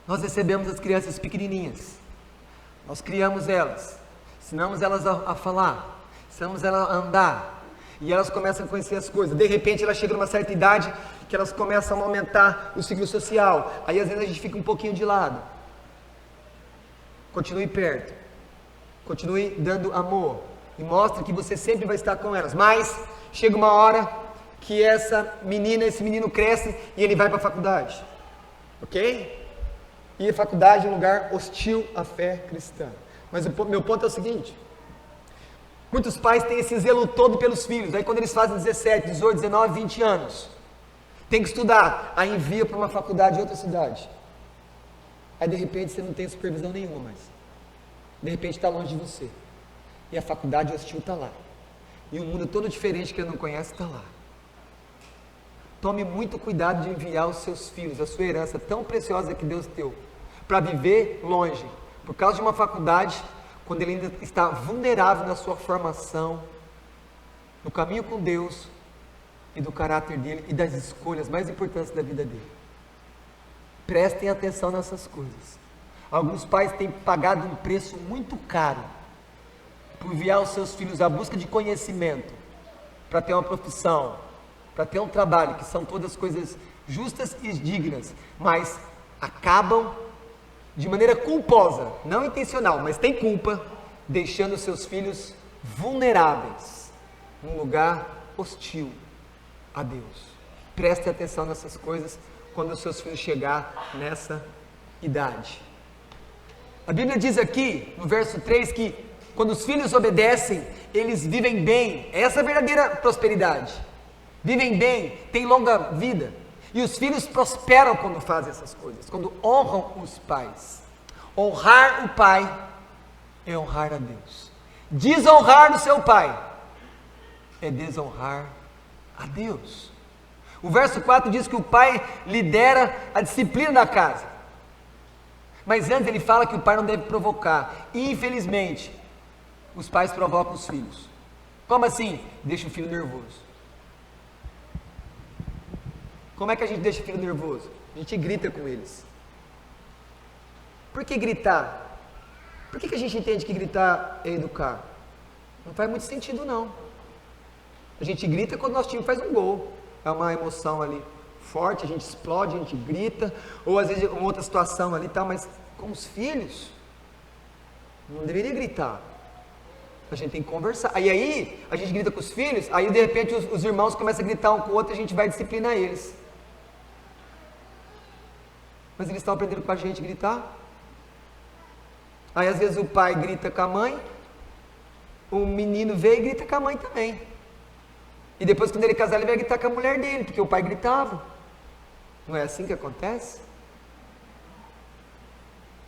Nós recebemos as crianças pequenininhas, nós criamos elas, ensinamos elas a falar, ensinamos elas a andar, e elas começam a conhecer as coisas. De repente elas chegam numa certa idade que elas começam a aumentar o ciclo social, aí às vezes a gente fica um pouquinho de lado. continue perto, continue dando amor, e mostre que você sempre vai estar com elas. Mas chega uma hora que essa menina, esse menino cresce e ele vai para a faculdade, ok? E a faculdade é um lugar hostil à fé cristã. Mas o meu ponto é o seguinte: muitos pais têm esse zelo todo pelos filhos, aí quando eles fazem 17, 18, 19, 20 anos, tem que estudar, aí envia para uma faculdade em outra cidade. Aí de repente você não tem supervisão nenhuma mais. De repente está longe de você. E a faculdade hostil está lá. E um mundo todo diferente que ele não conhece está lá. Tome muito cuidado de enviar os seus filhos, a sua herança tão preciosa que Deus deu, para viver longe, por causa de uma faculdade, quando ele ainda está vulnerável na sua formação, no caminho com Deus, e do caráter dele, e das escolhas mais importantes da vida dele. Prestem atenção nessas coisas. Alguns pais têm pagado um preço muito caro, por enviar os seus filhos à busca de conhecimento, para ter uma profissão, para ter um trabalho, que são todas coisas justas e dignas, mas acabam de maneira culposa, não intencional, mas tem culpa, deixando seus filhos vulneráveis, num lugar hostil a Deus. Preste atenção nessas coisas, quando os seus filhos chegar nessa idade. A Bíblia diz aqui, no verso 3, que quando os filhos obedecem, eles vivem bem. Essa é a verdadeira prosperidade. Vivem bem, têm longa vida. E os filhos prosperam quando fazem essas coisas, quando honram os pais. Honrar o pai é honrar a Deus. Desonrar o seu pai é desonrar a Deus. O verso 4 diz que o pai lidera a disciplina da casa. Mas antes ele fala que o pai não deve provocar. E infelizmente, os pais provocam os filhos. Como assim? Deixa o filho nervoso. Como é que a gente deixa o filho nervoso? A gente grita com eles. Por que gritar? Por que a gente entende que gritar é educar? Não faz muito sentido não. A gente grita quando nosso time faz um gol. É uma emoção ali forte, a gente explode, a gente grita. Ou às vezes uma outra situação ali e tal, mas com os filhos, não deveria gritar. A gente tem que conversar. Aí a gente grita com os filhos, aí de repente os irmãos começam a gritar um com o outro e a gente vai disciplinar eles. Mas eles estão aprendendo com a gente a gritar. Aí às vezes o pai grita com a mãe, o menino vê e grita com a mãe também. E depois quando ele casar ele vai gritar com a mulher dele, porque o pai gritava. Não é assim que acontece?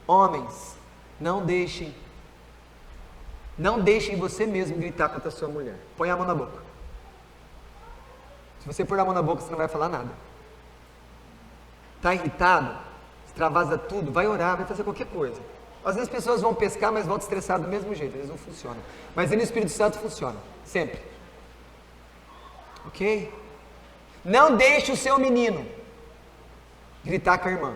Homens, não deixem você mesmo gritar contra a sua mulher. Põe a mão na boca. Se você pôr a mão na boca, você não vai falar nada. Está irritado? Extravasa tudo, vai orar, vai fazer qualquer coisa. Às vezes as pessoas vão pescar, mas voltam estressadas do mesmo jeito, eles não funcionam. Mas no Espírito Santo funciona, sempre. Ok? Não deixe o seu menino gritar com a irmã.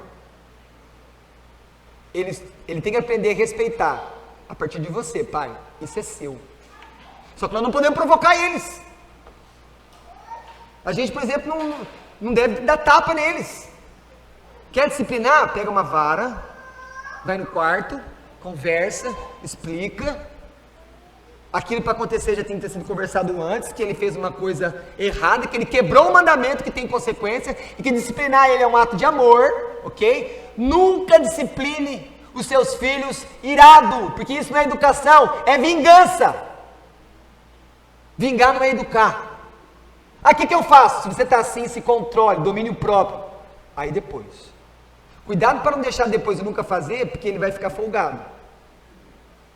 Ele tem que aprender a respeitar a partir de você, pai. Isso é seu. Só que nós não podemos provocar eles. A gente, por exemplo, não deve dar tapa neles. Quer disciplinar? Pega uma vara, vai no quarto, conversa, explica. Aquilo para acontecer já tem que ter sido conversado antes, que ele fez uma coisa errada, que ele quebrou um mandamento que tem consequência, e que disciplinar ele é um ato de amor, ok? Nunca discipline os seus filhos irado, porque isso não é educação, é vingança. Vingar não é educar. Aqui que eu faço? Se você está assim, se controle, domínio próprio. Aí depois. Cuidado para não deixar depois e nunca fazer, porque ele vai ficar folgado.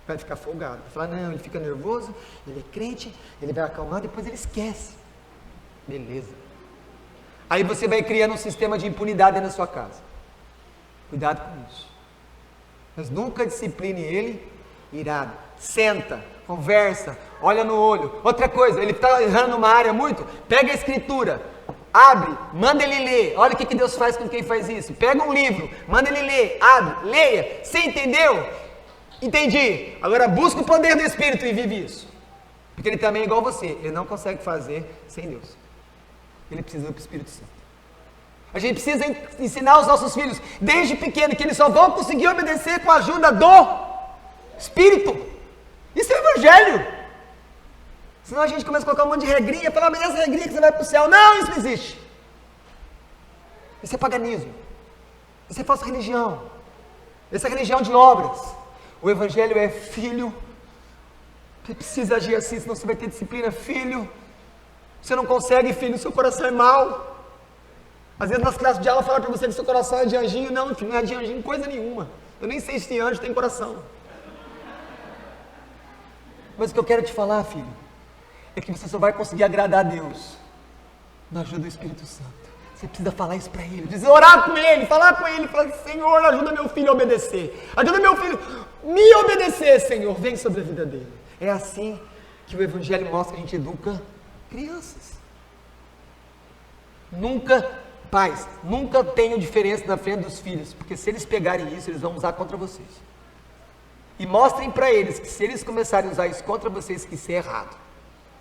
Vai ficar folgado. Vai falar, não, ele fica nervoso, ele é crente, ele vai acalmar, depois ele esquece. Beleza. Aí você vai criando um sistema de impunidade na sua casa. Cuidado com isso. Mas nunca discipline ele irado. Senta, conversa, olha no olho. Outra coisa, ele está errando numa área muito, pega a escritura, abre, manda ele ler. Olha o que Deus faz com quem faz isso. Pega um livro, manda ele ler, abre, leia. Você entendeu? Entendi. Agora busca o poder do Espírito e vive isso. Porque ele também é igual você. Ele não consegue fazer sem Deus. Ele precisa do Espírito Santo. A gente precisa ensinar os nossos filhos, desde pequeno, que eles só vão conseguir obedecer com a ajuda do Espírito. Isso é o Evangelho. Senão a gente começa a colocar um monte de regrinha, falar, mas essa regrinha que você vai para o céu. Não, isso não existe. Isso é paganismo. Isso é falsa religião. Isso é religião de obras. O Evangelho é filho. Você precisa agir assim, senão você vai ter disciplina. Filho, você não consegue, filho, seu coração é mau. Às vezes nas classes de aula falam para você que seu coração é de anjinho. Não, filho, não é de anjinho coisa nenhuma. Eu nem sei se anjo tem coração. Mas o que eu quero te falar, filho, é que você só vai conseguir agradar a Deus na ajuda do Espírito Santo. Você precisa falar isso para Ele, dizer, orar com Ele, falar com Ele, falar, Senhor, ajuda meu filho a obedecer. Ajuda meu filho a me obedecer, Senhor. Vem sobre a vida dele. É assim que o Evangelho mostra que a gente educa crianças. Pais, nunca tenham diferença na frente dos filhos, porque se eles pegarem isso, eles vão usar contra vocês. E mostrem para eles que se eles começarem a usar isso contra vocês, que isso é errado.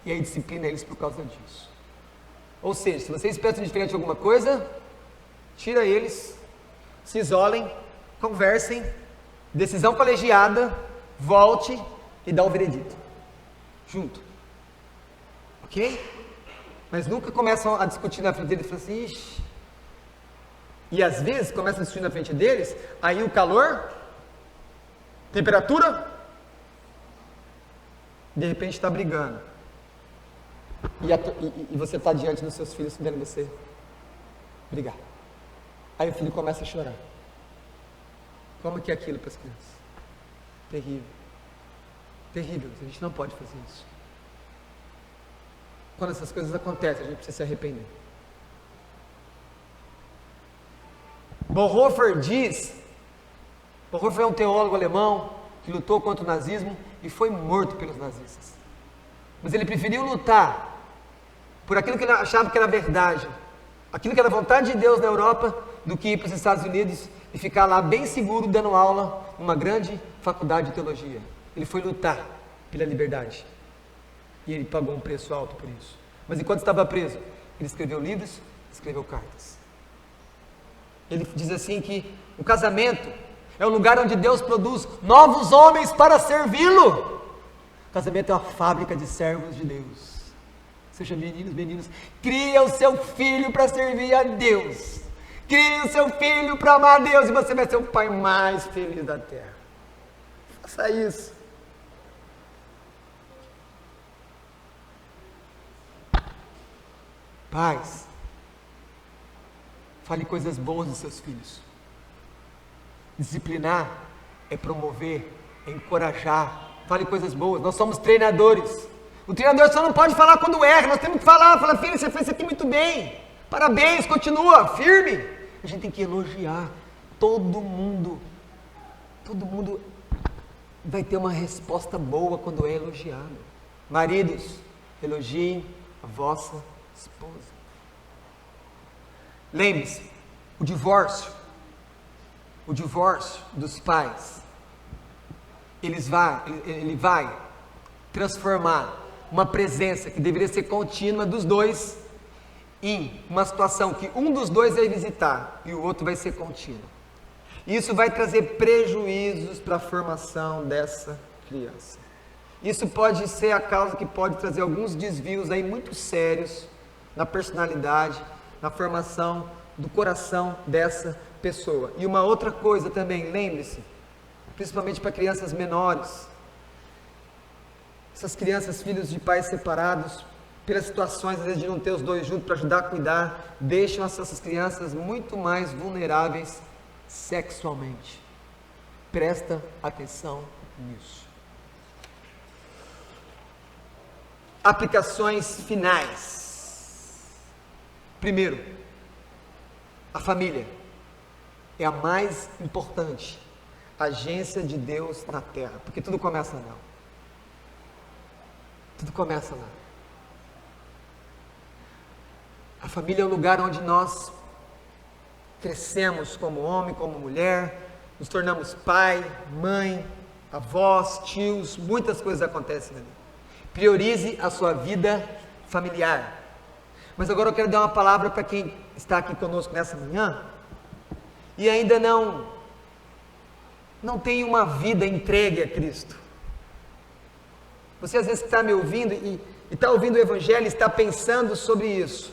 E aí disciplina eles por causa disso. Ou seja, se vocês pensam diferente de alguma coisa, tira eles, se isolem, conversem, decisão colegiada, volte e dá o veredito. Junto. Ok? Mas nunca começam a discutir na frente deles e falam assim, ixi. E às vezes começam a discutir na frente deles, aí o calor, temperatura, de repente está brigando. E você está diante dos seus filhos vendo você brigar. Aí o filho começa a chorar. Como que é aquilo para as crianças? Terrível. Terrível. A gente não pode fazer isso. Quando essas coisas acontecem, a gente precisa se arrepender. Bonhoeffer é um teólogo alemão que lutou contra o nazismo e foi morto pelos nazistas. Mas ele preferiu lutar por aquilo que ele achava que era verdade, aquilo que era vontade de Deus na Europa, do que ir para os Estados Unidos e ficar lá bem seguro dando aula numa grande faculdade de teologia. Ele foi lutar pela liberdade e ele pagou um preço alto por isso. Mas enquanto estava preso, ele escreveu livros, escreveu cartas. Ele diz assim que o casamento é o lugar onde Deus produz novos homens para servi-lo. O casamento é uma fábrica de servos de Deus. Seja meninos, cria o seu filho para servir a Deus. Cria o seu filho para amar a Deus e você vai ser o pai mais feliz da terra. Faça isso. Pais, fale coisas boas dos seus filhos. Disciplinar é promover, é encorajar. Fale coisas boas. Nós somos treinadores. O treinador só não pode falar quando erra. Nós temos que falar, filho, você fez isso aqui muito bem. Parabéns, continua, firme. A gente tem que elogiar. Todo mundo vai ter uma resposta boa quando é elogiado. Maridos, elogiem a vossa esposa. Lembre-se, o divórcio dos pais, ele vai transformar uma presença que deveria ser contínua dos dois em uma situação que um dos dois vai visitar e o outro vai ser contínuo. Isso vai trazer prejuízos para a formação dessa criança. Isso pode ser a causa que pode trazer alguns desvios aí muito sérios na personalidade, na formação do coração dessa pessoa. E uma outra coisa também, lembre-se, principalmente para crianças menores, essas crianças, filhos de pais separados, pelas situações às vezes de não ter os dois juntos para ajudar a cuidar, deixam essas crianças muito mais vulneráveis sexualmente. Presta atenção nisso. Aplicações finais. Primeiro, a família é a mais importante agência de Deus na terra, porque tudo começa lá. Tudo começa lá. A família é o lugar onde nós crescemos como homem, como mulher, nos tornamos pai, mãe, avós, tios, muitas coisas acontecem ali. Priorize a sua vida familiar. Mas agora eu quero dar uma palavra para quem está aqui conosco nessa manhã e ainda não não tem uma vida entregue a Cristo. Você às vezes está me ouvindo e está ouvindo o Evangelho e está pensando sobre isso.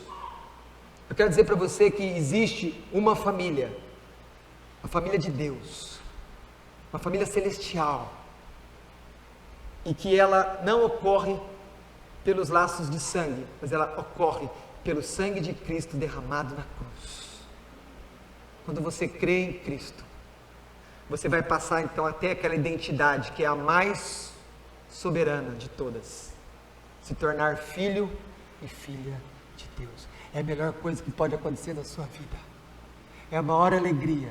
Eu quero dizer para você que existe uma família, a família de Deus, uma família celestial, e que ela não ocorre pelos laços de sangue, mas ela ocorre pelo sangue de Cristo derramado na cruz. Quando você crê em Cristo, você vai passar então até aquela identidade que é a mais soberana de todas, se tornar filho e filha de Deus. É a melhor coisa que pode acontecer na sua vida, é a maior alegria,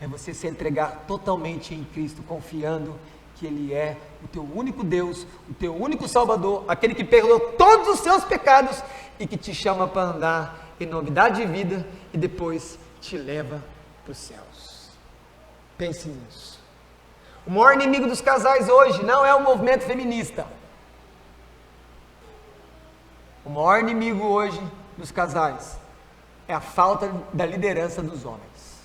é você se entregar totalmente em Cristo, confiando que Ele é o teu único Deus, o teu único Salvador, aquele que perdoou todos os seus pecados e que te chama para andar em novidade de vida e depois te leva para os céus. Pense nisso. O maior inimigo dos casais hoje não é o movimento feminista. O maior inimigo hoje dos casais é a falta da liderança dos homens.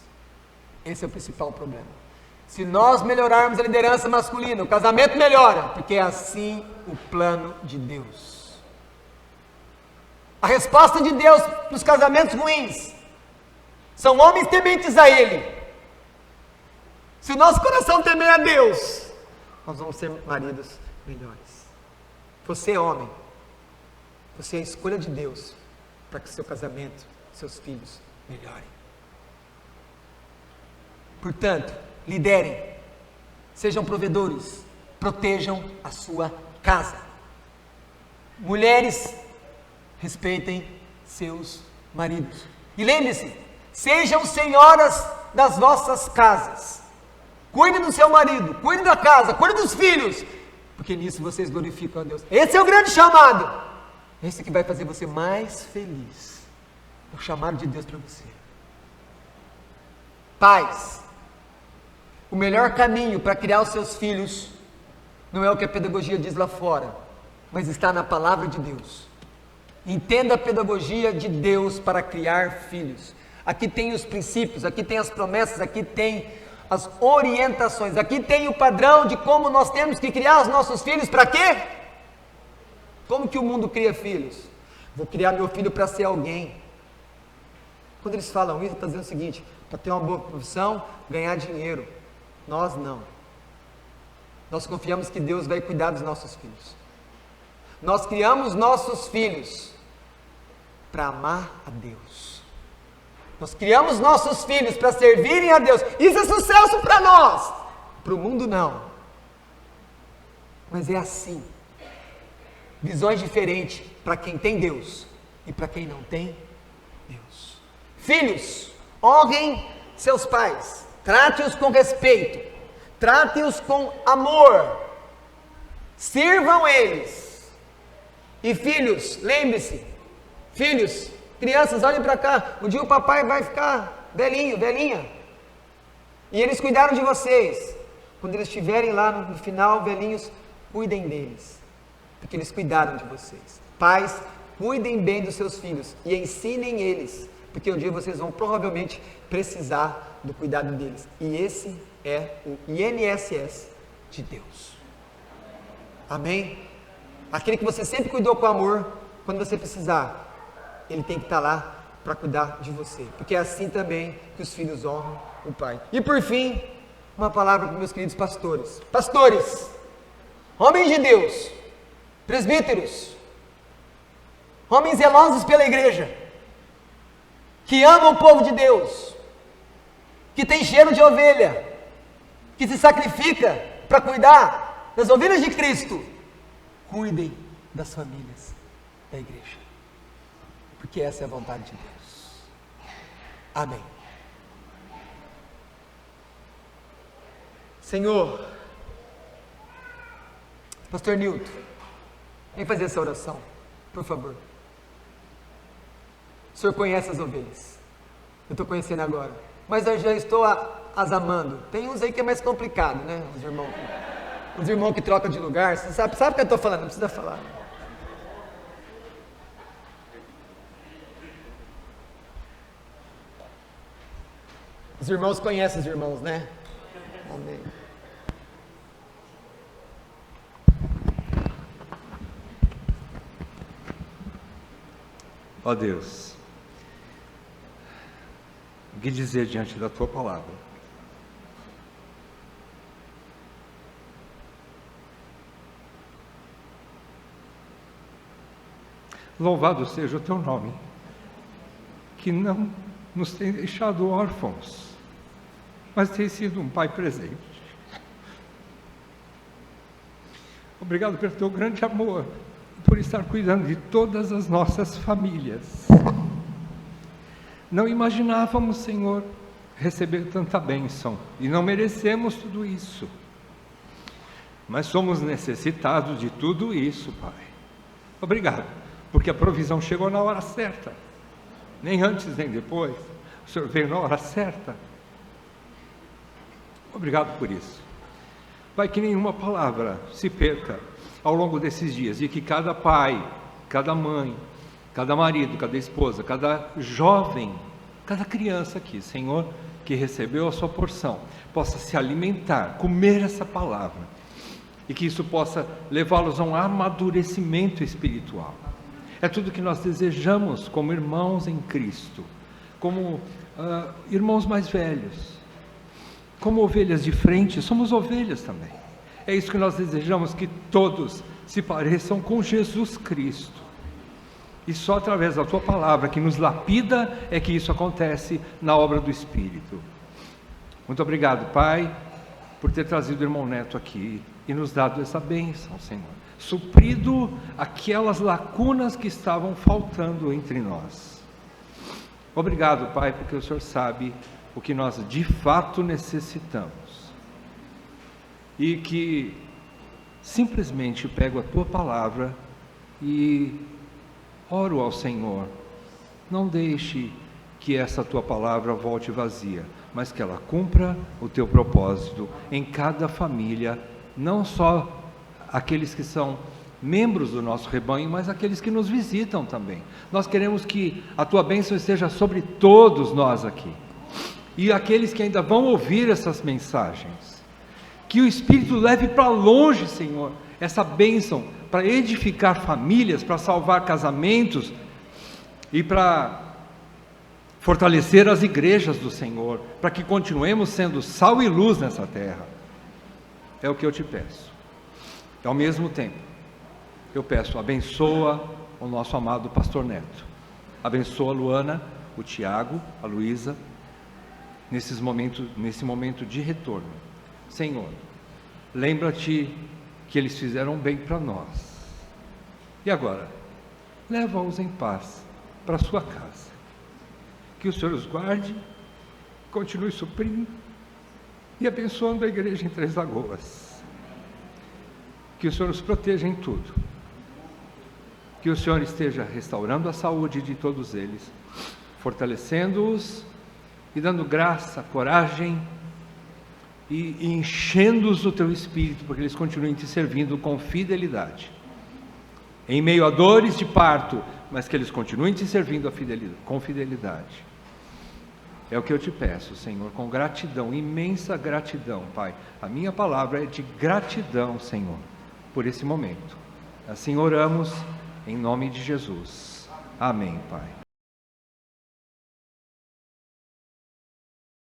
Esse é o principal problema. Se nós melhorarmos a liderança masculina, o casamento melhora, porque é assim o plano de Deus. A resposta de Deus para os casamentos ruins são homens tementes a Ele. Se o nosso coração temer a Deus, nós vamos ser maridos melhores. Você é homem, você é a escolha de Deus para que seu casamento, seus filhos melhorem. Portanto, liderem, sejam provedores, protejam a sua casa. Mulheres, respeitem seus maridos. E lembre-se, sejam senhoras das vossas casas. Cuide do seu marido, cuide da casa, cuide dos filhos, porque nisso vocês glorificam a Deus. Esse é o grande chamado. Esse que vai fazer você mais feliz. É o chamado de Deus para você. Pais, o melhor caminho para criar os seus filhos não é o que a pedagogia diz lá fora, mas está na palavra de Deus. Entenda a pedagogia de Deus para criar filhos. Aqui tem os princípios, aqui tem as promessas, aqui tem as orientações, aqui tem o padrão de como nós temos que criar os nossos filhos. Para quê? Como que o mundo cria filhos? Vou criar meu filho para ser alguém. Quando eles falam isso, está dizendo o seguinte: para ter uma boa profissão, ganhar dinheiro. Nós não. Nós confiamos que Deus vai cuidar dos nossos filhos. Nós criamos nossos filhos para amar a Deus. Nós criamos nossos filhos para servirem a Deus. Isso é sucesso para nós. Para o mundo não. Mas é assim. Visões diferentes para quem tem Deus e para quem não tem Deus. Filhos, honrem seus pais. Trate-os com respeito, trate-os com amor, sirvam eles. E filhos, lembre-se, filhos, crianças, olhem para cá, um dia o papai vai ficar velhinho, velhinha, e eles cuidaram de vocês. Quando eles estiverem lá no final, velhinhos, cuidem deles, porque eles cuidaram de vocês. Pais, cuidem bem dos seus filhos e ensinem eles, porque um dia vocês vão provavelmente precisar do cuidado deles. E esse é o INSS de Deus. Amém? Aquele que você sempre cuidou com amor, quando você precisar, ele tem que estar lá para cuidar de você. Porque é assim também que os filhos honram o pai. E por fim, uma palavra para meus queridos pastores. Pastores, homens de Deus, presbíteros, homens zelosos pela igreja, que amam o povo de Deus, que tem cheiro de ovelha, que se sacrifica para cuidar das ovelhas de Cristo. Cuidem das famílias da igreja, porque essa é a vontade de Deus. Amém. Senhor, Pastor Nilton, vem fazer essa oração, por favor. O Senhor conhece as ovelhas, eu estou conhecendo agora, mas eu já estou as amando. Tem uns aí que é mais complicado, né? Os irmãos que trocam de lugar, você sabe o que eu estou falando, não precisa falar. Os irmãos conhecem os irmãos, né? Amém. Ó Deus, o que dizer diante da Tua palavra? Louvado seja o Teu nome, que não nos tem deixado órfãos, mas tem sido um Pai presente. Obrigado pelo Teu grande amor, por estar cuidando de todas as nossas famílias. Não imaginávamos, Senhor, receber tanta bênção, e não merecemos tudo isso, mas somos necessitados de tudo isso, Pai. Obrigado, porque a provisão chegou na hora certa, nem antes nem depois, o Senhor veio na hora certa. Obrigado por isso. Pai, que nenhuma palavra se perca ao longo desses dias, e que cada pai, cada mãe, cada marido, cada esposa, cada jovem, cada criança aqui, Senhor, que recebeu a sua porção, possa se alimentar, comer essa palavra, e que isso possa levá-los a um amadurecimento espiritual. É tudo que nós desejamos como irmãos em Cristo, como irmãos mais velhos, como ovelhas de frente, somos ovelhas também. É isso que nós desejamos, que todos se pareçam com Jesus Cristo. E só através da Tua palavra, que nos lapida, é que isso acontece na obra do Espírito. Muito obrigado, Pai, por ter trazido o irmão Neto aqui e nos dado essa bênção, Senhor. Suprido aquelas lacunas que estavam faltando entre nós. Obrigado, Pai, porque o Senhor sabe o que nós de fato necessitamos, e que simplesmente pego a Tua palavra e oro ao Senhor, não deixe que essa Tua palavra volte vazia, mas que ela cumpra o Teu propósito em cada família, não só aqueles que são membros do nosso rebanho, mas aqueles que nos visitam também. Nós queremos que a Tua bênção esteja sobre todos nós aqui, e aqueles que ainda vão ouvir essas mensagens, que o Espírito leve para longe, Senhor, essa bênção, para edificar famílias, para salvar casamentos, e para fortalecer as igrejas do Senhor, para que continuemos sendo sal e luz nessa terra. É o que eu te peço. E ao mesmo tempo, eu peço, abençoa o nosso amado pastor Neto, abençoa a Luana, o Tiago, a Luísa, nesse momento de retorno. Senhor, lembra-te que eles fizeram bem para nós, e agora, leva-os em paz para a sua casa, que o Senhor os guarde, continue suprindo e abençoando a igreja em Três Lagoas, que o Senhor os proteja em tudo, que o Senhor esteja restaurando a saúde de todos eles, fortalecendo-os e dando graça, coragem e enchendo-os do Teu Espírito, para que eles continuem te servindo com fidelidade, em meio a dores de parto, mas que eles continuem te servindo com fidelidade. É o que eu te peço, Senhor, com gratidão, imensa gratidão, Pai. A minha palavra é de gratidão, Senhor, por esse momento. Assim oramos, em nome de Jesus. Amém, Pai.